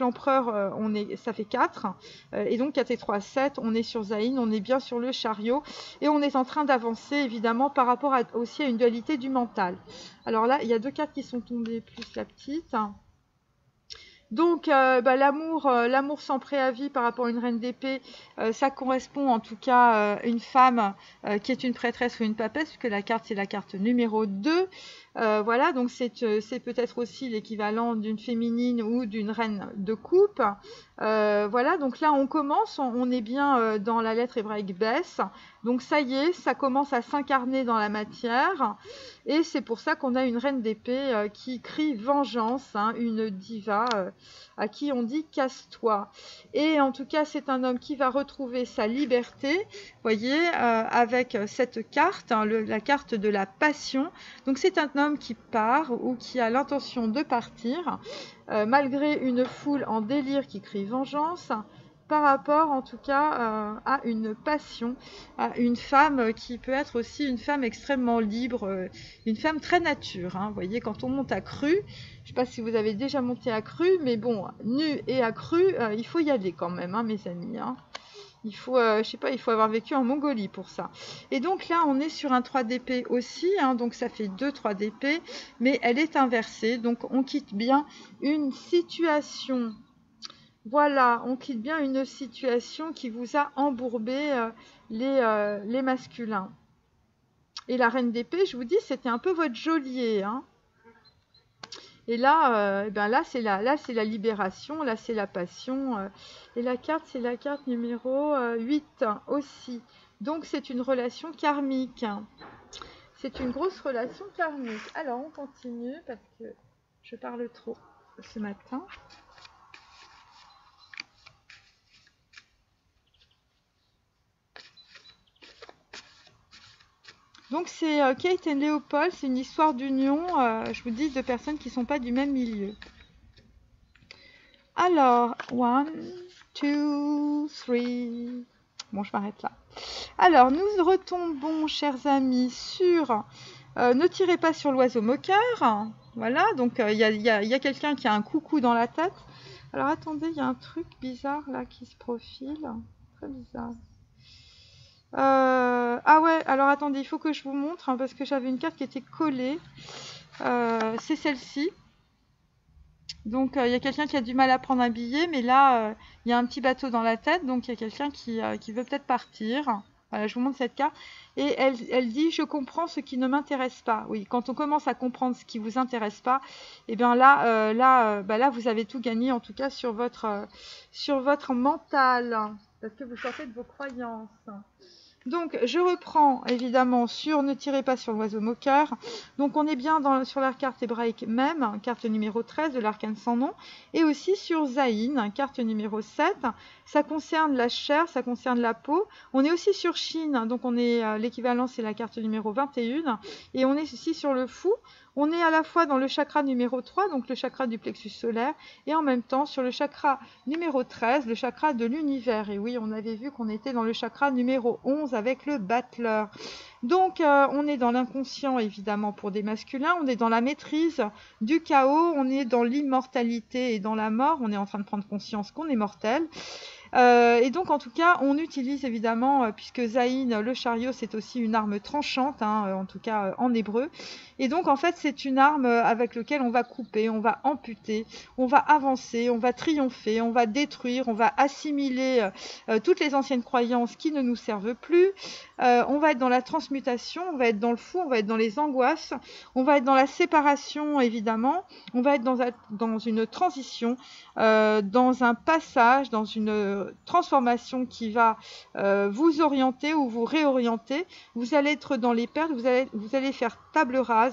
l'empereur ça fait 4 et donc 4 et 3 7, on est sur Zayn, on est bien sur le chariot et on est en train d'avancer évidemment par rapport aussi à une dualité du mental. Alors là, il y a 2 cartes qui sont tombées, plus la petite. Donc l'amour sans préavis par rapport à une reine d'épée, ça correspond en tout cas à une femme qui est une prêtresse ou une papesse, puisque la carte c'est la carte numéro 2. Voilà, donc c'est peut-être aussi l'équivalent d'une féminine ou d'une reine de coupe. Voilà, donc là on commence, on est bien dans la lettre hébraïque Bess. Donc ça y est, ça commence à s'incarner dans la matière. Et c'est pour ça qu'on a une reine d'épée qui crie vengeance, hein, une diva à qui on dit casse-toi. Et en tout cas, c'est un homme qui va retrouver sa liberté, vous voyez, avec cette carte, hein, la carte de la passion. Donc c'est un homme qui part ou qui a l'intention de partir, malgré une foule en délire qui crie vengeance, par rapport en tout cas à une passion, à une femme qui peut être aussi une femme extrêmement libre, une femme très nature, hein. Vous voyez, quand on monte à cru, je ne sais pas si vous avez déjà monté à cru, mais bon, nu et à cru, il faut y aller quand même, hein, mes amis, hein. Il faut, je sais pas, il faut avoir vécu en Mongolie pour ça. Et donc là, on est sur un 3 d'épée aussi, hein, donc ça fait 2 3 d'épée, mais elle est inversée. Donc on quitte bien une situation. Voilà, on quitte bien une situation qui vous a embourbé les masculins. Et la reine d'épée, je vous dis, c'était un peu votre geôlier, hein. Et là, ben là c'est la libération, là c'est la passion. Et la carte, c'est la carte numéro 8 aussi. Donc c'est une relation karmique. C'est une grosse relation karmique. Alors on continue parce que je parle trop ce matin. Donc c'est Kate et Léopold, c'est une histoire d'union, je vous dis, de personnes qui ne sont pas du même milieu. Alors, 1, 2, 3. Bon, je m'arrête là. Alors, nous retombons, chers amis, sur ne tirez pas sur l'oiseau moqueur. Voilà, donc il y a quelqu'un qui a un coucou dans la tête. Alors, attendez, il y a un truc bizarre là qui se profile. Très bizarre. Ah ouais, alors attendez, il faut que je vous montre, hein, parce que j'avais une carte qui était collée. C'est celle-ci. Donc il y a quelqu'un qui a du mal à prendre un billet, mais là il y a un petit bateau dans la tête, donc il y a quelqu'un qui veut peut-être partir. Voilà, je vous montre cette carte. Et elle dit, je comprends ce qui ne m'intéresse pas. Oui, quand on commence à comprendre ce qui vous intéresse pas, et bien là, là vous avez tout gagné, en tout cas sur votre mental, parce que vous sortez de vos croyances. Donc, je reprends évidemment sur ne tirez pas sur l'oiseau moqueur. Donc, on est bien sur la carte hébraïque même, carte numéro 13 de l'arcane sans nom, et aussi sur Zayn, carte numéro 7. Ça concerne la chair, ça concerne la peau. On est aussi sur Chine, donc on est l'équivalent, c'est la carte numéro 21. Et on est ici sur le fou. On est à la fois dans le chakra numéro 3, donc le chakra du plexus solaire, et en même temps sur le chakra numéro 13, le chakra de l'univers. Et oui, on avait vu qu'on était dans le chakra numéro 11 avec le battleur. Donc, on est dans l'inconscient, évidemment, pour des masculins. On est dans la maîtrise du chaos. On est dans l'immortalité et dans la mort. On est en train de prendre conscience qu'on est mortel. Et donc, en tout cas, on utilise évidemment, puisque Zayn, le chariot, c'est aussi une arme tranchante, hein, en tout cas en hébreu. Et donc, en fait, c'est une arme avec laquelle on va couper, on va amputer, on va avancer, on va triompher, on va détruire, on va assimiler toutes les anciennes croyances qui ne nous servent plus. On va être dans la transmutation, on va être dans le fou, on va être dans les angoisses, on va être dans la séparation, évidemment. On va être dans une transition, dans un passage, dans une transformation qui va vous orienter ou vous réorienter. Vous allez être dans les pertes, vous allez faire table rase.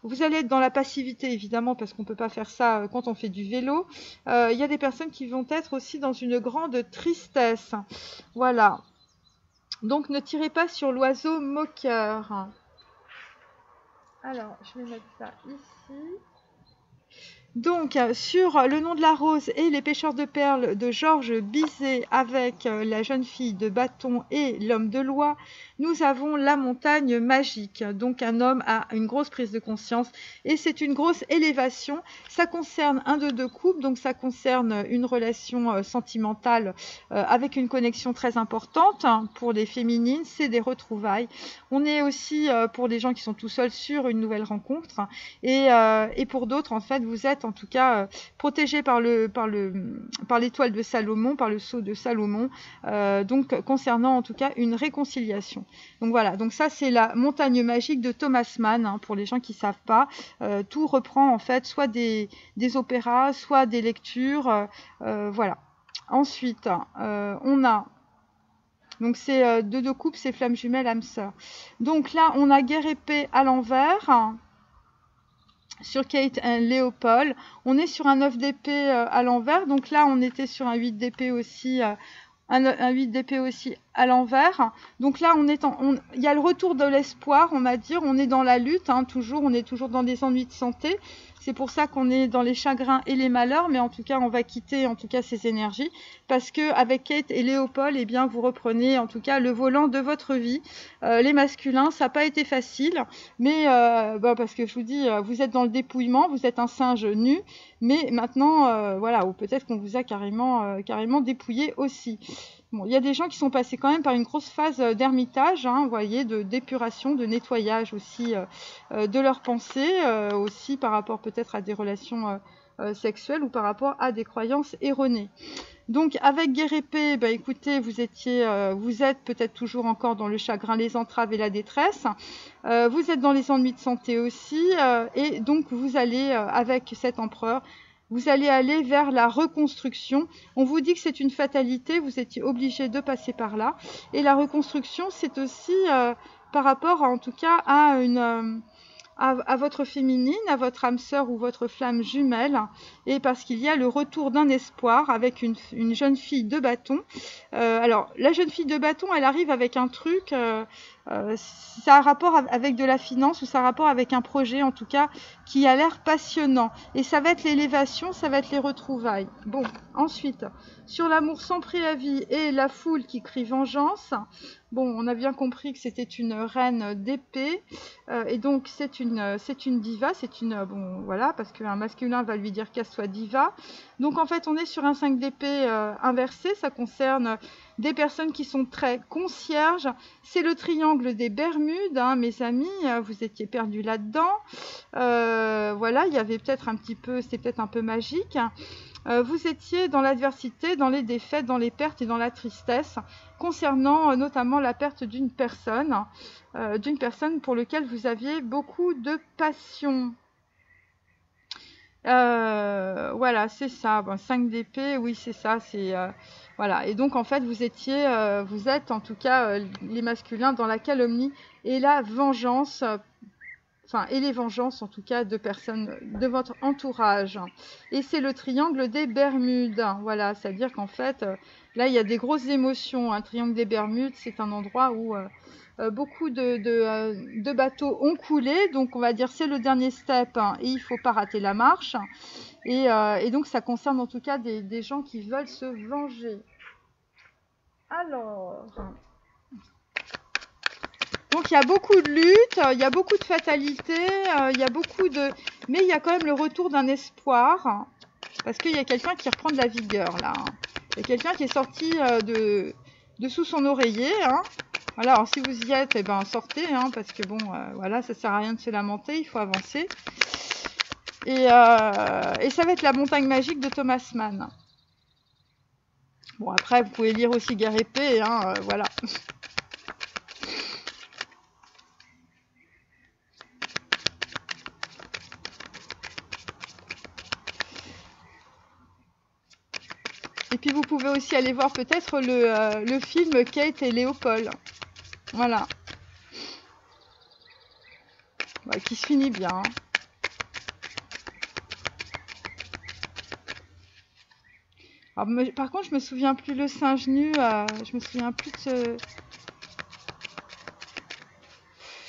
Vous allez être dans la passivité, évidemment, parce qu'on ne peut pas faire ça quand on fait du vélo. Il y a des personnes qui vont être aussi dans une grande tristesse. Voilà. Donc, ne tirez pas sur l'oiseau moqueur. Alors, je vais mettre ça ici. Donc, sur Le nom de la rose et Les pêcheurs de perles de Georges Bizet avec la jeune fille de bâton et l'homme de loi, nous avons la montagne magique. Donc, un homme a une grosse prise de conscience et c'est une grosse élévation. Ça concerne un de deux couples, donc ça concerne une relation sentimentale avec une connexion très importante. Pour les féminines, c'est des retrouvailles. On est aussi pour les gens qui sont tout seuls sur une nouvelle rencontre. Et pour d'autres, en fait, vous êtes en tout cas protégé par l'étoile de Salomon, par le sceau de Salomon, donc concernant en tout cas une réconciliation. Donc voilà, donc ça c'est la montagne magique de Thomas Mann, hein, pour les gens qui ne savent pas. Tout reprend en fait soit des opéras, soit des lectures, voilà. Ensuite, on a donc c'est deux coupes, c'est flammes jumelles, âmes sœurs. Donc là, on a guerre épée à l'envers. Sur Kate et Léopold, on est sur un 9 d'épée à l'envers. Donc là, on était sur un 8 d'épée aussi, un 8 d'épée aussi à l'envers. Donc là, il y a le retour de l'espoir, on va dire. On est dans la lutte, hein, toujours. On est toujours dans des ennuis de santé. C'est pour ça qu'on est dans les chagrins et les malheurs. Mais en tout cas, on va quitter en tout cas ces énergies. Parce que avec Kate et Léopold, eh bien, vous reprenez en tout cas le volant de votre vie. Les masculins, ça n'a pas été facile. Mais parce que je vous dis, vous êtes dans le dépouillement. Vous êtes un singe nu. Mais maintenant, voilà, ou peut-être qu'on vous a carrément dépouillé aussi. Bon, il y a des gens qui sont passés quand même par une grosse phase d'ermitage, hein, vous voyez, d'épuration, de nettoyage aussi de leurs pensées, aussi par rapport peut-être à des relations sexuelles ou par rapport à des croyances erronées. Donc avec Guérépé, bah, écoutez, vous êtes peut-être toujours encore dans le chagrin, les entraves et la détresse. Vous êtes dans les ennuis de santé aussi, et donc vous allez avec cet empereur. Vous allez aller vers la reconstruction. On vous dit que c'est une fatalité, vous étiez obligé de passer par là. Et la reconstruction, c'est aussi par rapport, en tout cas, à votre féminine, à votre âme sœur ou votre flamme jumelle, et parce qu'il y a le retour d'un espoir avec une jeune fille de bâton. Alors, la jeune fille de bâton, elle arrive avec un truc, ça a rapport avec de la finance ou ça a rapport avec un projet, en tout cas, qui a l'air passionnant. Et ça va être l'élévation, ça va être les retrouvailles. Bon, ensuite, sur l'amour sans préavis et la foule qui crie vengeance, bon, on a bien compris que c'était une reine d'épée, et donc c'est une diva, bon, voilà, parce qu'un masculin va lui dire qu'elle soit diva. Donc en fait, on est sur un 5 d'épée inversé, ça concerne des personnes qui sont très concierges. C'est le triangle des Bermudes, hein, mes amis, vous étiez perdus là-dedans. Voilà, il y avait peut-être un petit peu, c'était peut-être un peu magique. Vous étiez dans l'adversité, dans les défaites, dans les pertes et dans la tristesse, concernant notamment la perte d'une personne pour laquelle vous aviez beaucoup de passion. Voilà, c'est ça. Bon, 5 d'épée, oui, c'est ça. Voilà. Et donc, en fait, vous êtes en tout cas les masculins dans la calomnie et la vengeance. Et les vengeances, en tout cas, de personnes de votre entourage. Et c'est le triangle des Bermudes. Voilà, c'est-à-dire qu'en fait, là, il y a des grosses émotions. Un triangle des Bermudes, c'est un endroit où beaucoup de bateaux ont coulé. Donc, on va dire c'est le dernier step, hein, et il ne faut pas rater la marche. Et donc, ça concerne en tout cas des gens qui veulent se venger. Alors... Donc il y a beaucoup de luttes, il y a beaucoup de fatalités, il y a beaucoup de... Mais il y a quand même le retour d'un espoir, parce qu'il y a quelqu'un qui reprend de la vigueur là. Il y a quelqu'un qui est sorti de sous son oreiller. Hein. Voilà, alors si vous y êtes, eh ben sortez, hein, parce que bon, voilà, ça sert à rien de se lamenter, il faut avancer. Et ça va être la montagne magique de Thomas Mann. Bon, après, vous pouvez lire aussi Guerre épée, hein, voilà. Et puis vous pouvez aussi aller voir peut-être le film Kate et Léopold. Voilà. Ouais, qui se finit bien. Alors, par contre, je me souviens plus le singe nu. Je me souviens plus de ce...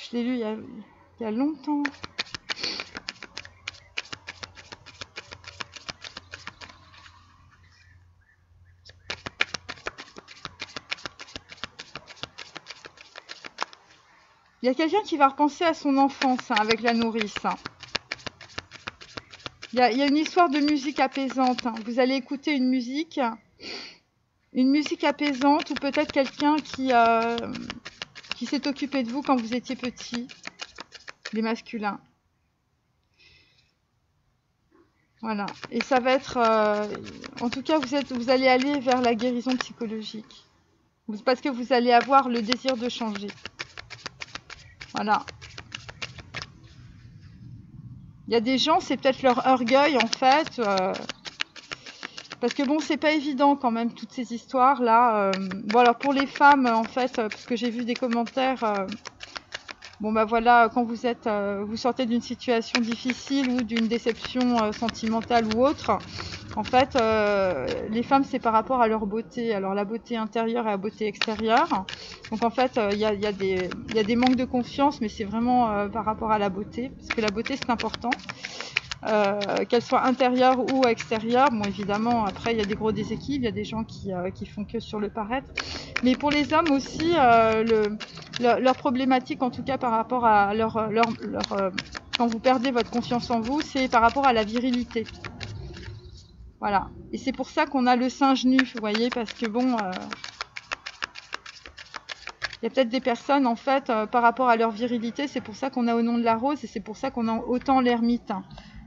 Je l'ai lu il y a longtemps. Il y a quelqu'un qui va repenser à son enfance, hein, avec la nourrice. Hein. Il y a une histoire de musique apaisante. Hein. Vous allez écouter une musique apaisante, ou peut-être quelqu'un qui s'est occupé de vous quand vous étiez petit, les masculins. Voilà. Et ça va être... en tout cas, vous allez aller vers la guérison psychologique. Parce que vous allez avoir le désir de changer. Voilà. Il y a des gens, c'est peut-être leur orgueil, en fait. Parce que bon, c'est pas évident quand même, toutes ces histoires-là. Bon, alors pour les femmes, en fait, parce que j'ai vu des commentaires... bon, bah voilà, quand vous sortez d'une situation difficile ou d'une déception sentimentale ou autre, en fait, les femmes, c'est par rapport à leur beauté. Alors, la beauté intérieure et la beauté extérieure. Donc, en fait, il y a des manques de confiance, mais c'est vraiment par rapport à la beauté. Parce que la beauté, c'est important. Qu'elle soit intérieure ou extérieure. Bon, évidemment, après, il y a des gros déséquilibres. Il y a des gens qui font que sur le paraître. Mais pour les hommes aussi, leur problématique, en tout cas par rapport à quand vous perdez votre confiance en vous, c'est par rapport à la virilité. Voilà. Et c'est pour ça qu'on a le singe nu, vous voyez, parce que bon, Il y a peut-être des personnes, en fait, par rapport à leur virilité, c'est pour ça qu'on a au nom de la rose et c'est pour ça qu'on a autant l'ermite.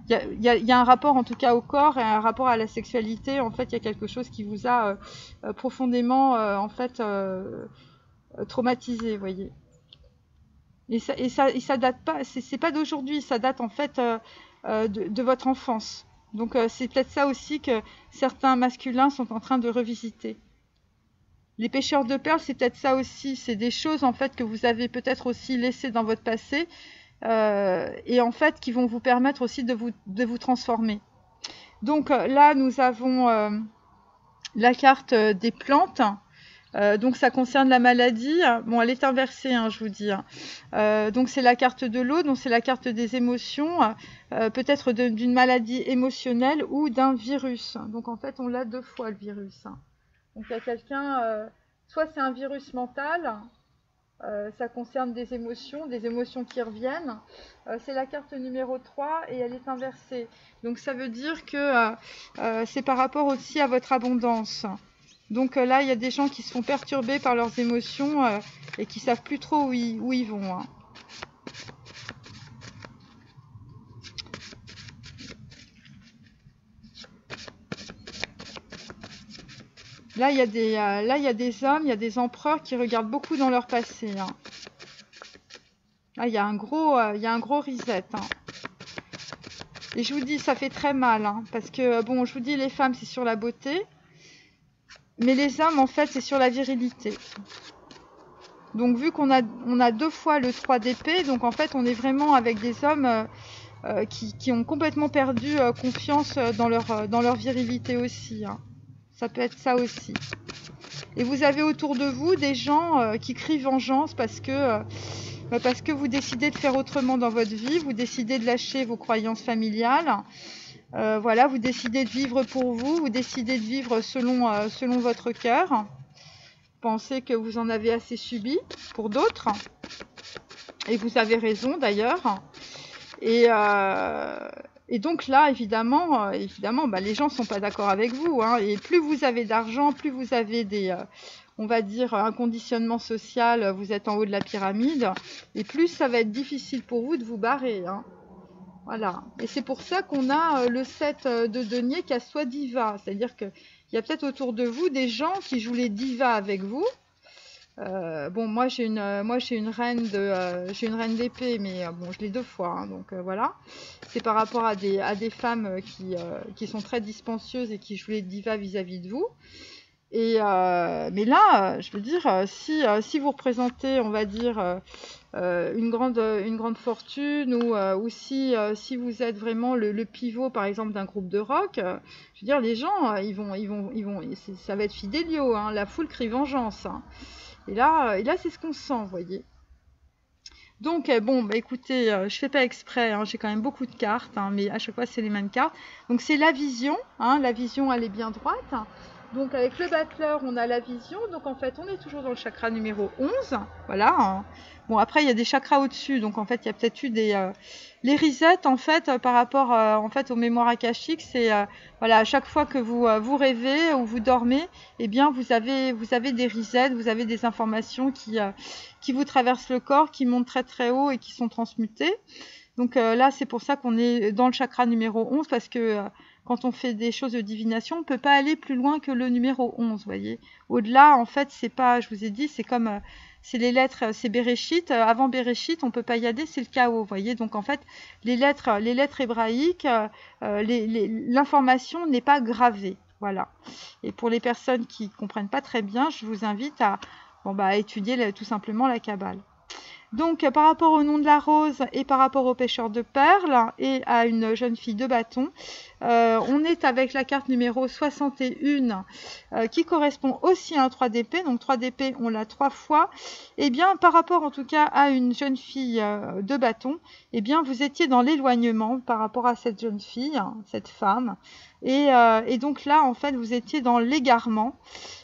Il y a un rapport, en tout cas, au corps et un rapport à la sexualité. En fait, il y a quelque chose qui vous a profondément, en fait, traumatisé, vous voyez. Et ça date pas, c'est pas d'aujourd'hui, ça date, en fait, de votre enfance. Donc, c'est peut-être ça aussi que certains masculins sont en train de revisiter. Les pêcheurs de perles, c'est peut-être ça aussi. C'est des choses, en fait, que vous avez peut-être aussi laissées dans votre passé et, en fait, qui vont vous permettre aussi de vous transformer. Donc, là, nous avons la carte des plantes. Donc, ça concerne la maladie. Bon, elle est inversée, hein, je vous dis. Donc, c'est la carte de l'eau. Donc, c'est la carte des émotions. Peut-être d'une maladie émotionnelle ou d'un virus. Donc, en fait, on l'a 2 fois, le virus. Donc il y a quelqu'un, soit c'est un virus mental, ça concerne des émotions qui reviennent. C'est la carte numéro 3 et elle est inversée. Donc ça veut dire que c'est par rapport aussi à votre abondance. Donc là, il y a des gens qui se font perturber par leurs émotions et qui ne savent plus trop où ils vont. Hein. Là, il y a des hommes, il y a des empereurs qui regardent beaucoup dans leur passé. Hein. Là, il y a un gros reset. Hein. Et je vous dis, ça fait très mal. Hein, parce que, bon, je vous dis, les femmes, c'est sur la beauté. Mais les hommes, en fait, c'est sur la virilité. Donc, vu qu'on a 2 fois le 3 d'épée, donc en fait, on est vraiment avec des hommes qui ont complètement perdu confiance dans leur virilité aussi. Hein. Ça peut être ça aussi. Et vous avez autour de vous des gens qui crient vengeance parce que vous décidez de faire autrement dans votre vie, vous décidez de lâcher vos croyances familiales, voilà, vous décidez de vivre pour vous, vous décidez de vivre selon votre cœur. Pensez que vous en avez assez subi pour d'autres, et vous avez raison d'ailleurs. Et donc là, évidemment, les gens ne sont pas d'accord avec vous. Hein, et plus vous avez d'argent, plus vous avez on va dire, un conditionnement social, vous êtes en haut de la pyramide, et plus ça va être difficile pour vous de vous barrer. Hein. Voilà. Et c'est pour ça qu'on a le 7 de denier qui a soi diva. C'est-à-dire qu'il y a peut-être autour de vous des gens qui jouent les divas avec vous. Bon, moi j'ai une reine d'épée, mais bon, je l'ai 2 fois, hein, donc voilà. C'est par rapport à des femmes qui sont très dispensieuses et qui jouent les divas vis-à-vis de vous. Et mais là, je veux dire, si vous représentez, on va dire, une grande fortune ou si vous êtes vraiment le pivot, par exemple, d'un groupe de rock, je veux dire, les gens, ça va être Fidelio, hein, la foule crie vengeance. Hein. Et là, c'est ce qu'on sent, vous voyez. Donc, bon, bah, écoutez, je fais pas exprès, hein, j'ai quand même beaucoup de cartes, hein, mais à chaque fois, c'est les mêmes cartes. Donc, c'est la vision, hein, la vision, elle est bien droite. Donc, avec le battleur, on a la vision. Donc, en fait, on est toujours dans le chakra numéro 11. Voilà. Hein. Bon, après, il y a des chakras au-dessus. Donc, en fait, il y a peut-être eu les resets, en fait, par rapport en fait, aux mémoires akashiques. C'est, voilà, à chaque fois que vous rêvez ou vous dormez, eh bien, vous avez des resets, vous avez des informations qui vous traversent le corps, qui montent très, très haut et qui sont transmutées. Donc, là, c'est pour ça qu'on est dans le chakra numéro 11, parce que quand on fait des choses de divination, on ne peut pas aller plus loin que le numéro 11, voyez. Au-delà, en fait, c'est pas, je vous ai dit, c'est comme, c'est les lettres, c'est Bereshit. Avant Bereshit, on ne peut pas y aller, c'est le chaos, voyez. Donc, en fait, les lettres hébraïques, l'information n'est pas gravée, voilà. Et pour les personnes qui ne comprennent pas très bien, je vous invite à étudier tout simplement la Kabbale. Donc, par rapport au nom de la rose et par rapport au pêcheur de perles et à une jeune fille de bâton, on est avec la carte numéro 61 qui correspond aussi à un 3 d'épée. Donc, 3 d'épée, on l'a 3 fois. Et bien, par rapport en tout cas à une jeune fille de bâton, eh bien, vous étiez dans l'éloignement par rapport à cette jeune fille, cette femme. Et donc là, en fait, vous étiez dans l'égarement.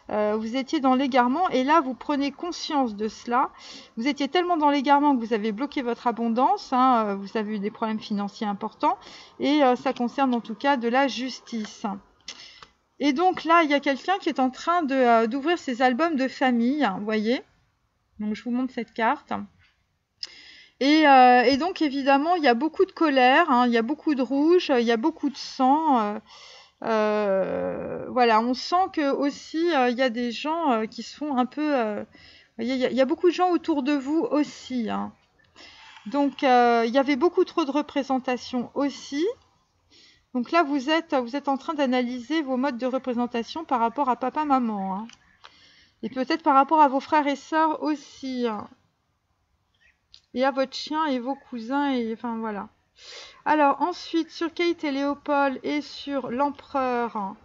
Et là vous prenez conscience de cela. Vous étiez tellement dans l'égarement que vous avez bloqué votre abondance, hein, vous avez eu des problèmes financiers importants et ça concerne en tout cas de la justice. Et donc là il y a quelqu'un qui est en train d'ouvrir ses albums de famille, vous voyez. Donc je vous montre cette carte. Et donc évidemment, il y a beaucoup de colère, hein, il y a beaucoup de rouge, il y a beaucoup de sang. Voilà, on sent que aussi il y a des gens qui se font un peu... vous voyez, il y a beaucoup de gens autour de vous aussi. Hein. Donc il y avait beaucoup trop de représentation aussi. Donc là, vous êtes en train d'analyser vos modes de représentation par rapport à papa-maman. Hein. Et peut-être par rapport à vos frères et sœurs aussi. Hein. Et à votre chien et vos cousins. Et enfin voilà. Alors ensuite, sur Kate et Léopold et sur l'empereur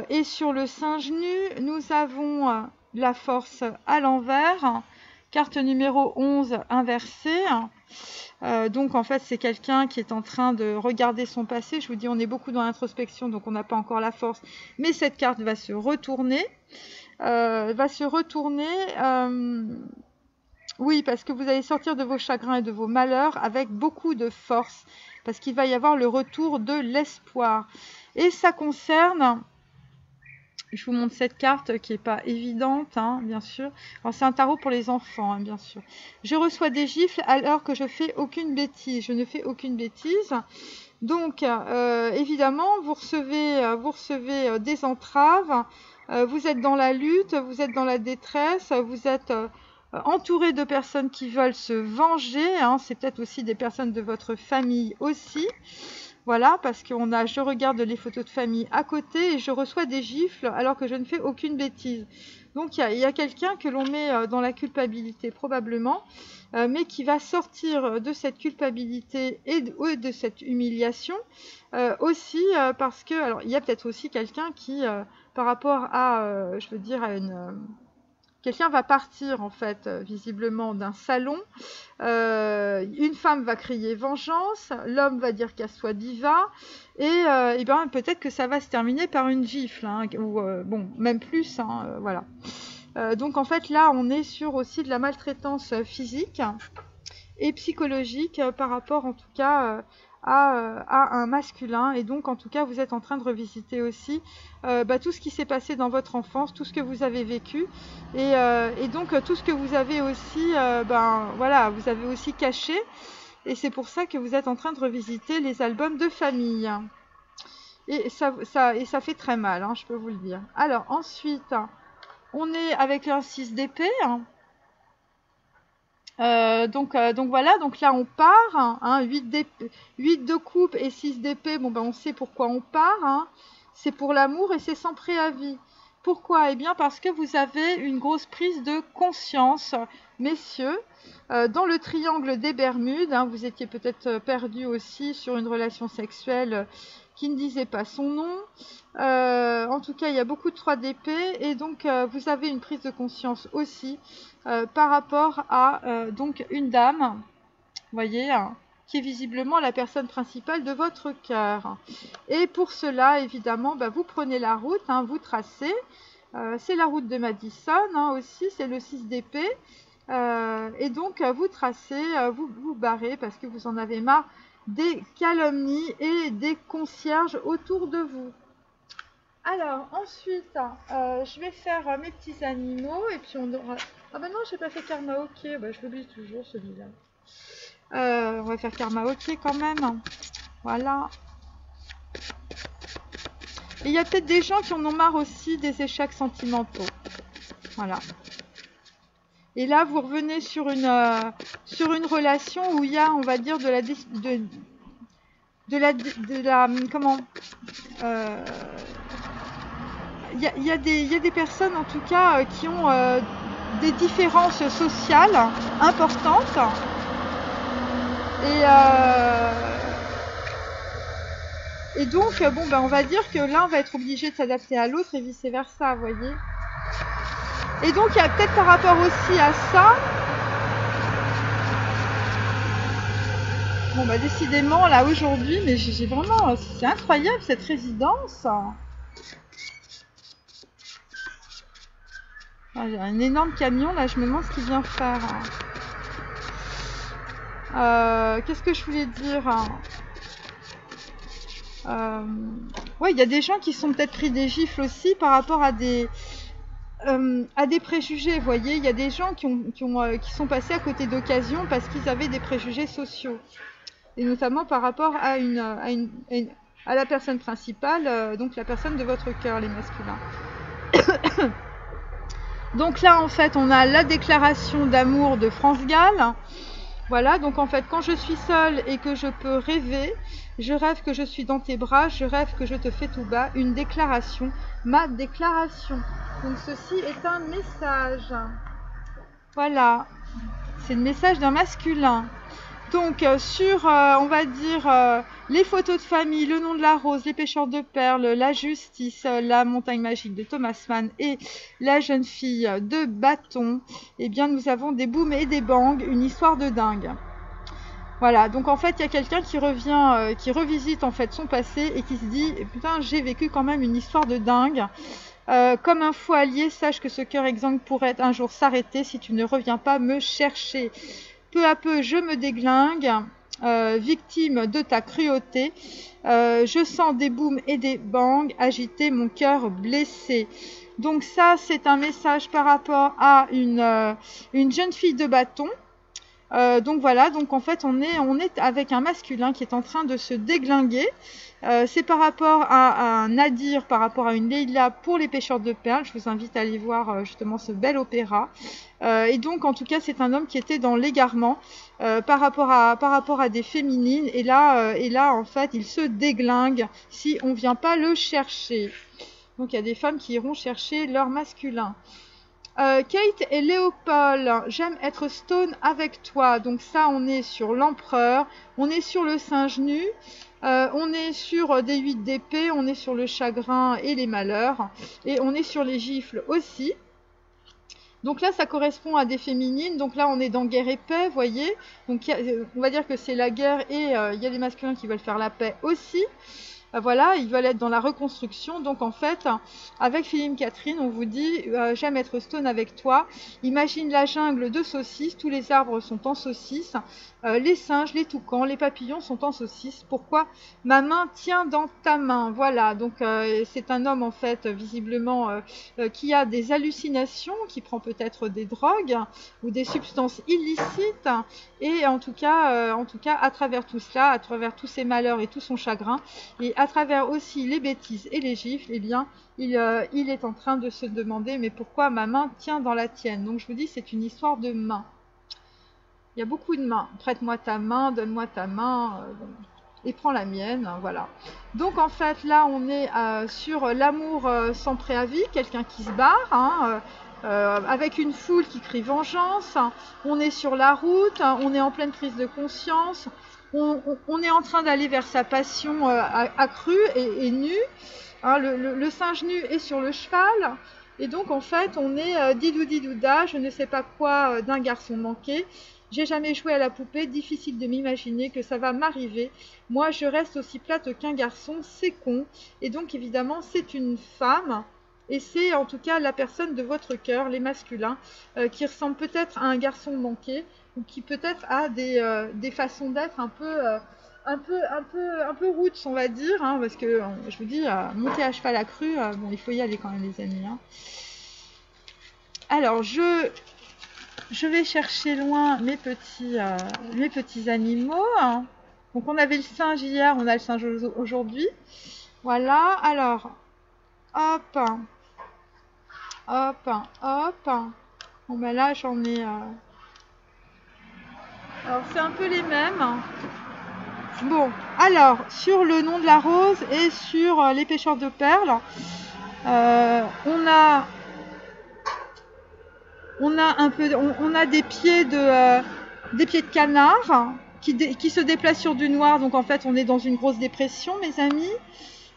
et sur le singe nu, nous avons la force à l'envers. Carte numéro 11 inversée. Donc en fait c'est quelqu'un qui est en train de regarder son passé. Je vous dis on est beaucoup dans l'introspection donc on n'a pas encore la force. Mais cette carte va se retourner. Oui, parce que vous allez sortir de vos chagrins et de vos malheurs avec beaucoup de force. Parce qu'il va y avoir le retour de l'espoir. Et ça concerne... Je vous montre cette carte qui n'est pas évidente, hein, bien sûr. Alors c'est un tarot pour les enfants, hein, bien sûr. Je reçois des gifles alors que je fais aucune bêtise. Je ne fais aucune bêtise. Donc, évidemment, vous recevez des entraves. Vous êtes dans la lutte, vous êtes dans la détresse, vous êtes entouré de personnes qui veulent se venger. Hein, c'est peut-être aussi des personnes de votre famille aussi. Voilà, parce que je regarde les photos de famille à côté et je reçois des gifles alors que je ne fais aucune bêtise. Donc il y a quelqu'un que l'on met dans la culpabilité probablement, mais qui va sortir de cette culpabilité et de cette humiliation aussi parce que, alors il y a peut-être aussi quelqu'un qui, par rapport à, je veux dire, à une... Quelqu'un va partir en fait visiblement d'un salon, une femme va crier vengeance, l'homme va dire casse-toi diva, et ben, peut-être que ça va se terminer par une gifle, hein, ou bon, même plus, hein, voilà. Donc en fait là on est sur aussi de la maltraitance physique et psychologique par rapport en tout cas à un masculin, et donc en tout cas vous êtes en train de revisiter aussi tout ce qui s'est passé dans votre enfance, tout ce que vous avez vécu et donc tout ce que vous avez aussi voilà, vous avez aussi caché, et c'est pour ça que vous êtes en train de revisiter les albums de famille et ça fait très mal, hein, je peux vous le dire. Alors ensuite on est avec un 6 d'épée, hein. Donc voilà, donc là on part, hein, 8 de coupe et 6 d'épée, bon ben on sait pourquoi on part, hein. C'est pour l'amour et c'est sans préavis. Pourquoi? Eh bien parce que vous avez une grosse prise de conscience, messieurs, dans le triangle des Bermudes, hein, vous étiez peut-être perdu aussi sur une relation sexuelle qui ne disait pas son nom. En tout cas, il y a beaucoup de 3 d'épée et donc vous avez une prise de conscience aussi par rapport à donc une dame, vous voyez, hein, qui est visiblement la personne principale de votre cœur. Et pour cela, évidemment, vous prenez la route, hein, vous tracez. C'est la route de Madison hein, aussi, c'est le 6 d'épée. Et donc, vous tracez, vous barrez parce que vous en avez marre des calomnies et des concierges autour de vous. Alors, ensuite, je vais faire mes petits animaux et puis on aura... Ah bah non, j'ai pas fait karma ok, je l'oublie toujours celui-là. On va faire karma ok quand même. Voilà. Et il y a peut-être des gens qui en ont marre aussi des échecs sentimentaux. Voilà. Et là, vous revenez sur une relation où il y a, on va dire, comment il y a des personnes en tout cas qui ont des différences sociales importantes et donc on va dire que l'un va être obligé de s'adapter à l'autre et vice versa, vous voyez. Et donc il y a peut-être par rapport aussi à ça, décidément là aujourd'hui, mais j'ai vraiment, c'est incroyable cette résidence. J'ai un énorme camion là, je me demande ce qu'il vient faire. Qu'est-ce que je voulais dire? Ouais, il y a des gens qui sont peut-être pris des gifles aussi par rapport à des à des préjugés. Vous voyez, il y a des gens qui sont passés à côté d'occasions parce qu'ils avaient des préjugés sociaux. Et notamment par rapport à la personne principale, donc la personne de votre cœur, les masculins. Donc là, en fait, on a la déclaration d'amour de France Gall. Voilà, donc en fait, quand je suis seule et que je peux rêver, je rêve que je suis dans tes bras, je rêve que je te fais tout bas, une déclaration, ma déclaration. Donc ceci est un message. Voilà, c'est le message d'un masculin. Donc sur, on va dire, les photos de famille, le nom de la rose, les pêcheurs de perles, la justice, la montagne magique de Thomas Mann et la jeune fille de bâton, eh bien nous avons des booms et des bangs, une histoire de dingue. Voilà, donc en fait il y a quelqu'un qui revient, qui revisite en fait son passé et qui se dit putain j'ai vécu quand même une histoire de dingue. Comme un fou allié, sache que ce cœur exsangue pourrait un jour s'arrêter si tu ne reviens pas me chercher. Peu à peu, je me déglingue, victime de ta cruauté. Je sens des booms et des bangs agiter mon cœur blessé. Donc ça, c'est un message par rapport à une jeune fille de bâton. Donc voilà, donc en fait, on est avec un masculin qui est en train de se déglinguer. C'est par rapport à un Nadir, par rapport à une Leïla pour les pêcheurs de perles. Je vous invite à aller voir justement ce bel opéra. Et donc en tout cas c'est un homme qui était dans l'égarement par rapport à des féminines. Et là en fait il se déglingue si on vient pas le chercher. Donc il y a des femmes qui iront chercher leur masculin. Kate et Léopold, j'aime être stone avec toi. Donc ça, on est sur l'empereur, on est sur le singe nu, on est sur des 8 d'épée, on est sur le chagrin et les malheurs, et on est sur les gifles aussi. Donc là, ça correspond à des féminines. Donc là, on est dans guerre et paix, vous voyez. Donc on va dire que c'est la guerre et il y a des masculins qui veulent faire la paix aussi. Voilà, ils veulent être dans la reconstruction. Donc en fait, avec Philippe Catherine, on vous dit j'aime être stone avec toi. Imagine la jungle de saucisses, tous les arbres sont en saucisses, les singes, les toucans, les papillons sont en saucisses. Pourquoi ma main tient dans ta main? Voilà, donc c'est un homme en fait visiblement qui a des hallucinations, qui prend peut-être des drogues ou des substances illicites. Et en tout cas, à travers tout cela, à travers tous ses malheurs et tout son chagrin, et à travers aussi les bêtises et les gifles, eh bien, il est en train de se demander mais pourquoi ma main tient dans la tienne. Donc je vous dis, c'est une histoire de main. Il y a beaucoup de mains. Prête-moi ta main, donne-moi ta main et prends la mienne. Voilà. Donc en fait, là, on est sur l'amour sans préavis, quelqu'un qui se barre, hein, avec une foule qui crie vengeance. On est sur la route, on est en pleine prise de conscience. On est en train d'aller vers sa passion accrue et nue. Hein, le singe nu est sur le cheval. Et donc, en fait, on est didou-didouda, je ne sais pas quoi d'un garçon manqué. J'ai jamais joué à la poupée, difficile de m'imaginer que ça va m'arriver. Moi, je reste aussi plate qu'un garçon, c'est con. Et donc, évidemment, c'est une femme. Et c'est en tout cas la personne de votre cœur, les masculins, qui ressemble peut-être à un garçon manqué, ou qui peut-être a des façons d'être un peu roots, on va dire, hein, parce que je vous dis, monter à cheval à cru, bon, il faut y aller quand même, les amis. Hein. Alors, je vais chercher loin mes petits animaux. Hein. Donc, on avait le singe hier, on a le singe aujourd'hui. Voilà, alors, hop, hop, hop. Bon, ben là, j'en ai... Alors, c'est un peu les mêmes. Bon, alors, sur le nom de la rose et sur les pêcheurs de perles, on a des pieds de canard qui se déplacent sur du noir. Donc, en fait, on est dans une grosse dépression, mes amis,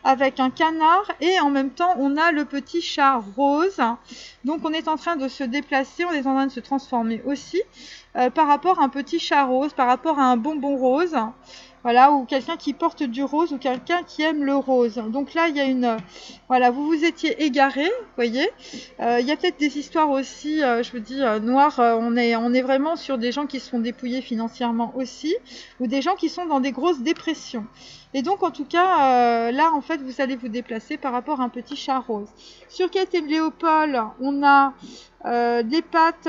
avec un canard. Et en même temps, on a le petit chat rose. Donc, on est en train de se déplacer, on est en train de se transformer aussi par rapport à un petit chat rose, par rapport à un bonbon rose. Voilà, ou quelqu'un qui porte du rose ou quelqu'un qui aime le rose. Donc là, il y a une... Voilà, vous vous étiez égaré, vous voyez. Il y a peut-être des histoires aussi, je vous dis, noires. On est vraiment sur des gens qui se font dépouiller financièrement aussi, ou des gens qui sont dans des grosses dépressions. Et donc, en tout cas, là, en fait, vous allez vous déplacer par rapport à un petit chat rose. Sur Kate et Léopold, on a les pattes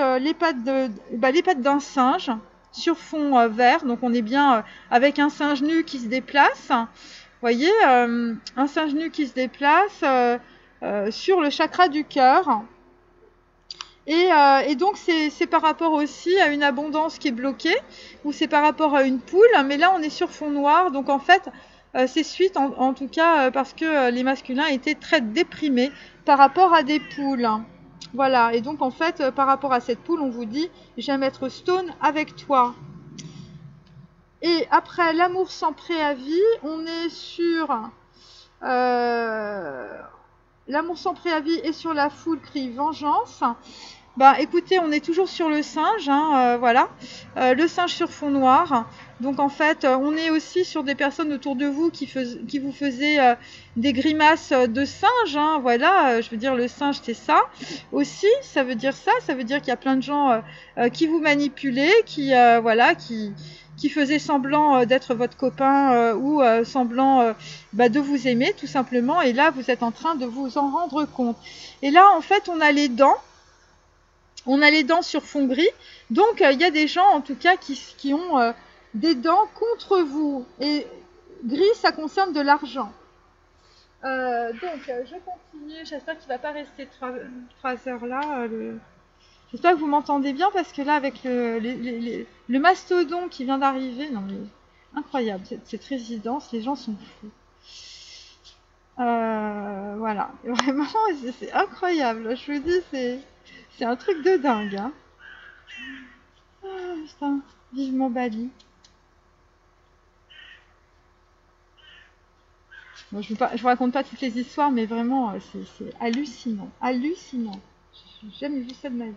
d'un singe sur fond vert. Donc, on est bien avec un singe nu qui se déplace. Vous voyez, un singe nu qui se déplace sur le chakra du cœur. Et donc, c'est par rapport aussi à une abondance qui est bloquée, ou c'est par rapport à une poule. Mais là, on est sur fond noir. Donc, en fait... c'est suite, en tout cas, parce que les masculins étaient très déprimés par rapport à des poules. Voilà, et donc en fait, par rapport à cette poule, on vous dit « J'aime être stone avec toi ». Et après l'amour sans préavis, on est sur... l'amour sans préavis et sur la foule crie vengeance. Bah écoutez, on est toujours sur le singe, hein, voilà, le singe sur fond noir. Donc en fait, on est aussi sur des personnes autour de vous qui vous faisaient des grimaces de singe, hein, voilà, je veux dire le singe c'est ça aussi, ça veut dire qu'il y a plein de gens qui vous manipulaient, voilà, qui faisaient semblant d'être votre copain ou semblant de vous aimer tout simplement. Et là, vous êtes en train de vous en rendre compte. Et là, en fait, on a les dents. On a les dents sur fond gris, donc il y a des gens en tout cas qui ont des dents contre vous. Et gris, ça concerne de l'argent. Donc je continue, j'espère qu'il ne va pas rester 3 heures là. J'espère que vous m'entendez bien parce que là avec le mastodon qui vient d'arriver, non mais incroyable cette résidence, les gens sont fous. Voilà, vraiment c'est incroyable, je vous dis c'est un truc de dingue, hein. Ah, putain, vivement Bali. Bon, je vous raconte pas toutes les histoires, mais vraiment, c'est hallucinant. Hallucinant. J'ai jamais vu ça de ma vie.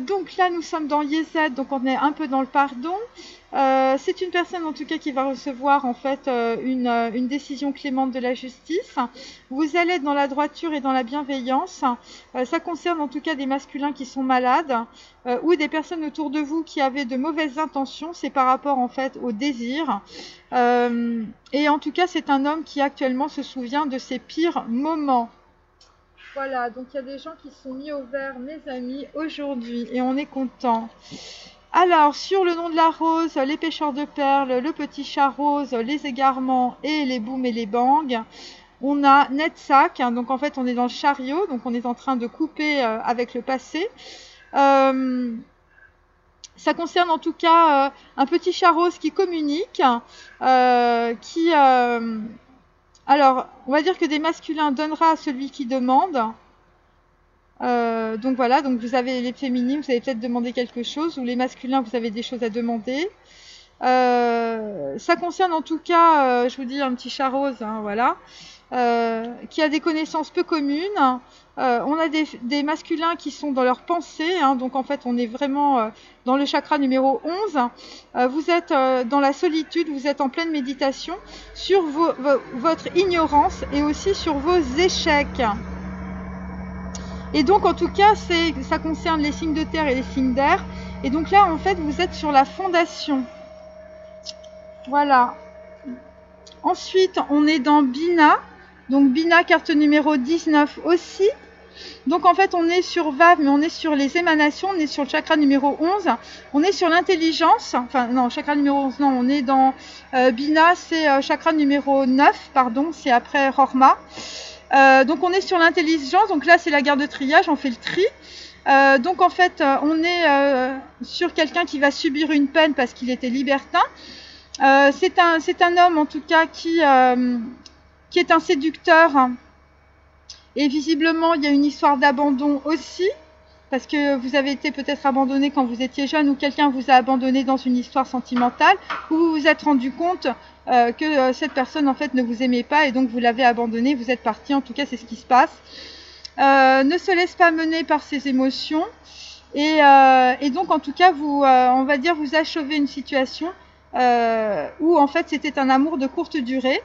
Donc là, nous sommes dans Yezed, donc on est un peu dans le pardon. C'est une personne en tout cas qui va recevoir en fait une décision clémente de la justice. Vous allez être dans la droiture et dans la bienveillance. Ça concerne en tout cas des masculins qui sont malades ou des personnes autour de vous qui avaient de mauvaises intentions. C'est par rapport en fait au désir. Et en tout cas, c'est un homme qui actuellement se souvient de ses pires moments. Voilà, donc il y a des gens qui sont mis au vert, mes amis, aujourd'hui, et on est content. Alors, sur le nom de la rose, les pêcheurs de perles, le petit chat rose, les égarements et les booms et les bangs, on a Netsak, hein, donc en fait on est dans le chariot, donc on est en train de couper avec le passé. Ça concerne en tout cas un petit chat rose qui communique, alors, on va dire que des masculins donnera à celui qui demande. Donc voilà, donc vous avez les féminines, vous avez peut-être demandé quelque chose, ou les masculins, vous avez des choses à demander. Ça concerne en tout cas, je vous dis, un petit chat rose, hein, voilà, qui a des connaissances peu communes. On a des masculins qui sont dans leur pensée, hein, donc en fait on est vraiment dans le chakra numéro 11. Vous êtes dans la solitude, vous êtes en pleine méditation sur votre ignorance et aussi sur vos échecs. Et donc en tout cas ça concerne les signes de terre et les signes d'air. Et donc là en fait vous êtes sur la fondation. Voilà. Ensuite on est dans Bina. Donc Bina, carte numéro 19 aussi. Donc en fait on est sur Vav, mais on est sur les émanations, on est sur le chakra numéro 11, on est sur l'intelligence, enfin non, chakra numéro 11, non, on est dans Bina, c'est chakra numéro 9, pardon, c'est après Rorma. Donc on est sur l'intelligence, donc là c'est la guerre de triage, on fait le tri. Donc en fait on est sur quelqu'un qui va subir une peine parce qu'il était libertin. C'est un homme en tout cas qui est un séducteur. Et visiblement, il y a une histoire d'abandon aussi, parce que vous avez été peut-être abandonné quand vous étiez jeune, ou quelqu'un vous a abandonné dans une histoire sentimentale, ou vous vous êtes rendu compte que cette personne en fait ne vous aimait pas, et donc vous l'avez abandonné, vous êtes parti, en tout cas c'est ce qui se passe. Ne se laisse pas mener par ses émotions, et donc en tout cas, on va dire, vous achevez une situation où en fait c'était un amour de courte durée,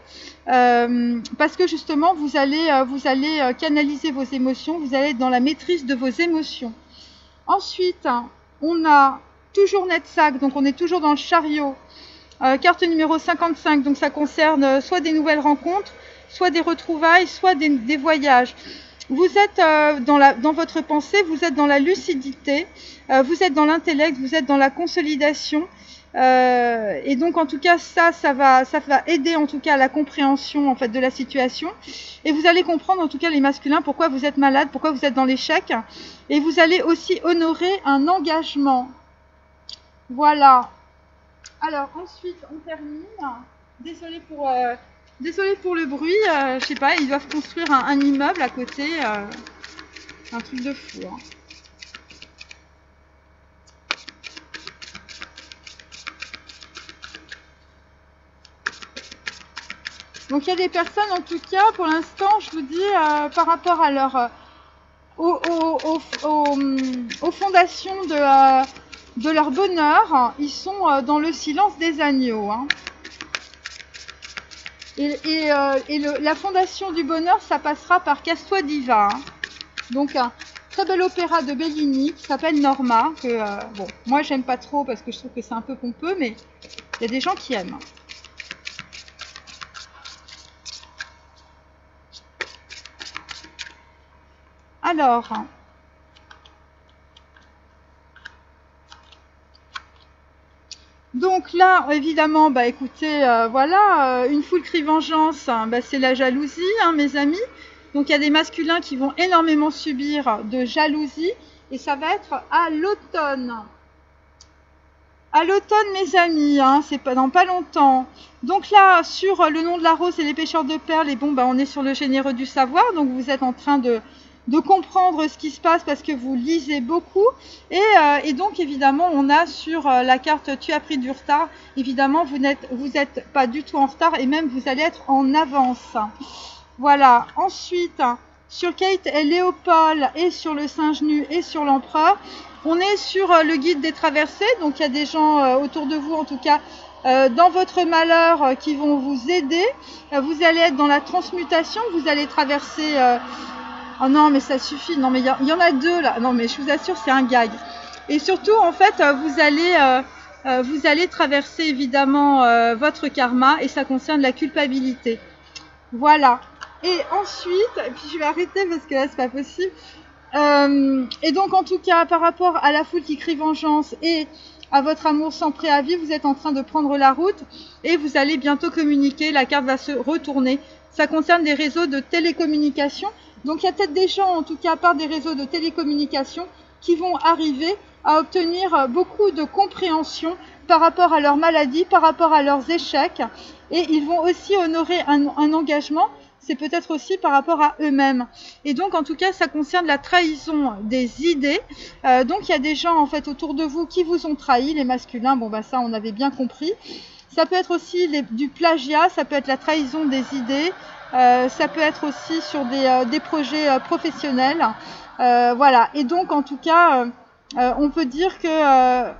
parce que justement vous allez canaliser vos émotions, vous allez être dans la maîtrise de vos émotions. Ensuite, on a toujours Netsac, donc on est toujours dans le chariot, carte numéro 55, donc ça concerne soit des nouvelles rencontres, soit des retrouvailles, soit des voyages. Vous êtes dans votre pensée, vous êtes dans la lucidité, vous êtes dans l'intellect, vous êtes dans la consolidation. Et donc en tout cas ça va aider en tout cas à la compréhension en fait de la situation, et vous allez comprendre en tout cas les masculins pourquoi vous êtes malade, pourquoi vous êtes dans l'échec, et vous allez aussi honorer un engagement. Voilà. Alors ensuite on termine. Désolée pour le bruit, je sais pas, ils doivent construire un immeuble à côté, un truc de fou, hein. Donc il y a des personnes, en tout cas, pour l'instant, je vous dis, par rapport à leur, aux fondations de leur bonheur, ils sont dans le silence des agneaux, hein. La fondation du bonheur, ça passera par Casse-toi Diva, hein. Donc un très bel opéra de Bellini qui s'appelle Norma, que bon, moi j'aime pas trop parce que je trouve que c'est un peu pompeux, mais il y a des gens qui aiment. Alors, donc là, évidemment, bah écoutez, voilà, une foule crie vengeance, bah, c'est la jalousie, hein, mes amis. Donc il y a des masculins qui vont énormément subir de jalousie, et ça va être à l'automne. À l'automne, mes amis, hein, c'est pas dans pas longtemps. Donc là, sur le nom de la rose et les pêcheurs de perles, et bon, bah on est sur le généreux du savoir, donc vous êtes en train de comprendre ce qui se passe parce que vous lisez beaucoup, et donc évidemment on a sur la carte tu as pris du retard, évidemment vous êtes pas du tout en retard, et même vous allez être en avance. Voilà. Ensuite, sur Kate et Léopold, et sur le singe nu et sur l'empereur, on est sur le guide des traversées, donc il y a des gens autour de vous en tout cas dans votre malheur qui vont vous aider. Vous allez être dans la transmutation, vous allez traverser oh non, mais ça suffit. Non, mais il y en a deux là. Non, mais je vous assure, c'est un gag. Et surtout, en fait, vous allez traverser évidemment votre karma, et ça concerne la culpabilité. Voilà. Et ensuite, et puis je vais arrêter parce que là, c'est pas possible. Et donc, en tout cas, par rapport à la foule qui crie vengeance et à votre amour sans préavis, vous êtes en train de prendre la route et vous allez bientôt communiquer. La carte va se retourner. Ça concerne des réseaux de télécommunication. Donc il y a peut-être des gens, en tout cas par des réseaux de télécommunication, qui vont arriver à obtenir beaucoup de compréhension par rapport à leur maladie, par rapport à leurs échecs, et ils vont aussi honorer un engagement. C'est peut-être aussi par rapport à eux-mêmes. Et donc en tout cas ça concerne la trahison des idées. Donc il y a des gens en fait autour de vous qui vous ont trahi, les masculins, bon bah ça on avait bien compris. Ça peut être aussi du plagiat, ça peut être la trahison des idées. Ça peut être aussi sur des projets professionnels. Voilà. Et donc, en tout cas, on peut dire que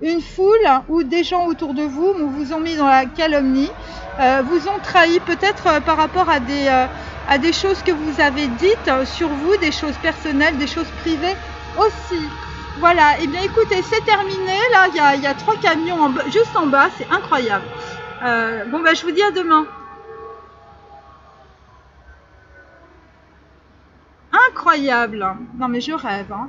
une foule ou des gens autour de vous vous ont mis dans la calomnie, vous ont trahi peut-être par rapport à des choses que vous avez dites sur vous, des choses personnelles, des choses privées aussi. Voilà. Et bien, écoutez, c'est terminé. Là, il y a 3 camions juste en bas. C'est incroyable. Bon, bah, je vous dis à demain. Incroyable. Non mais je rêve, hein.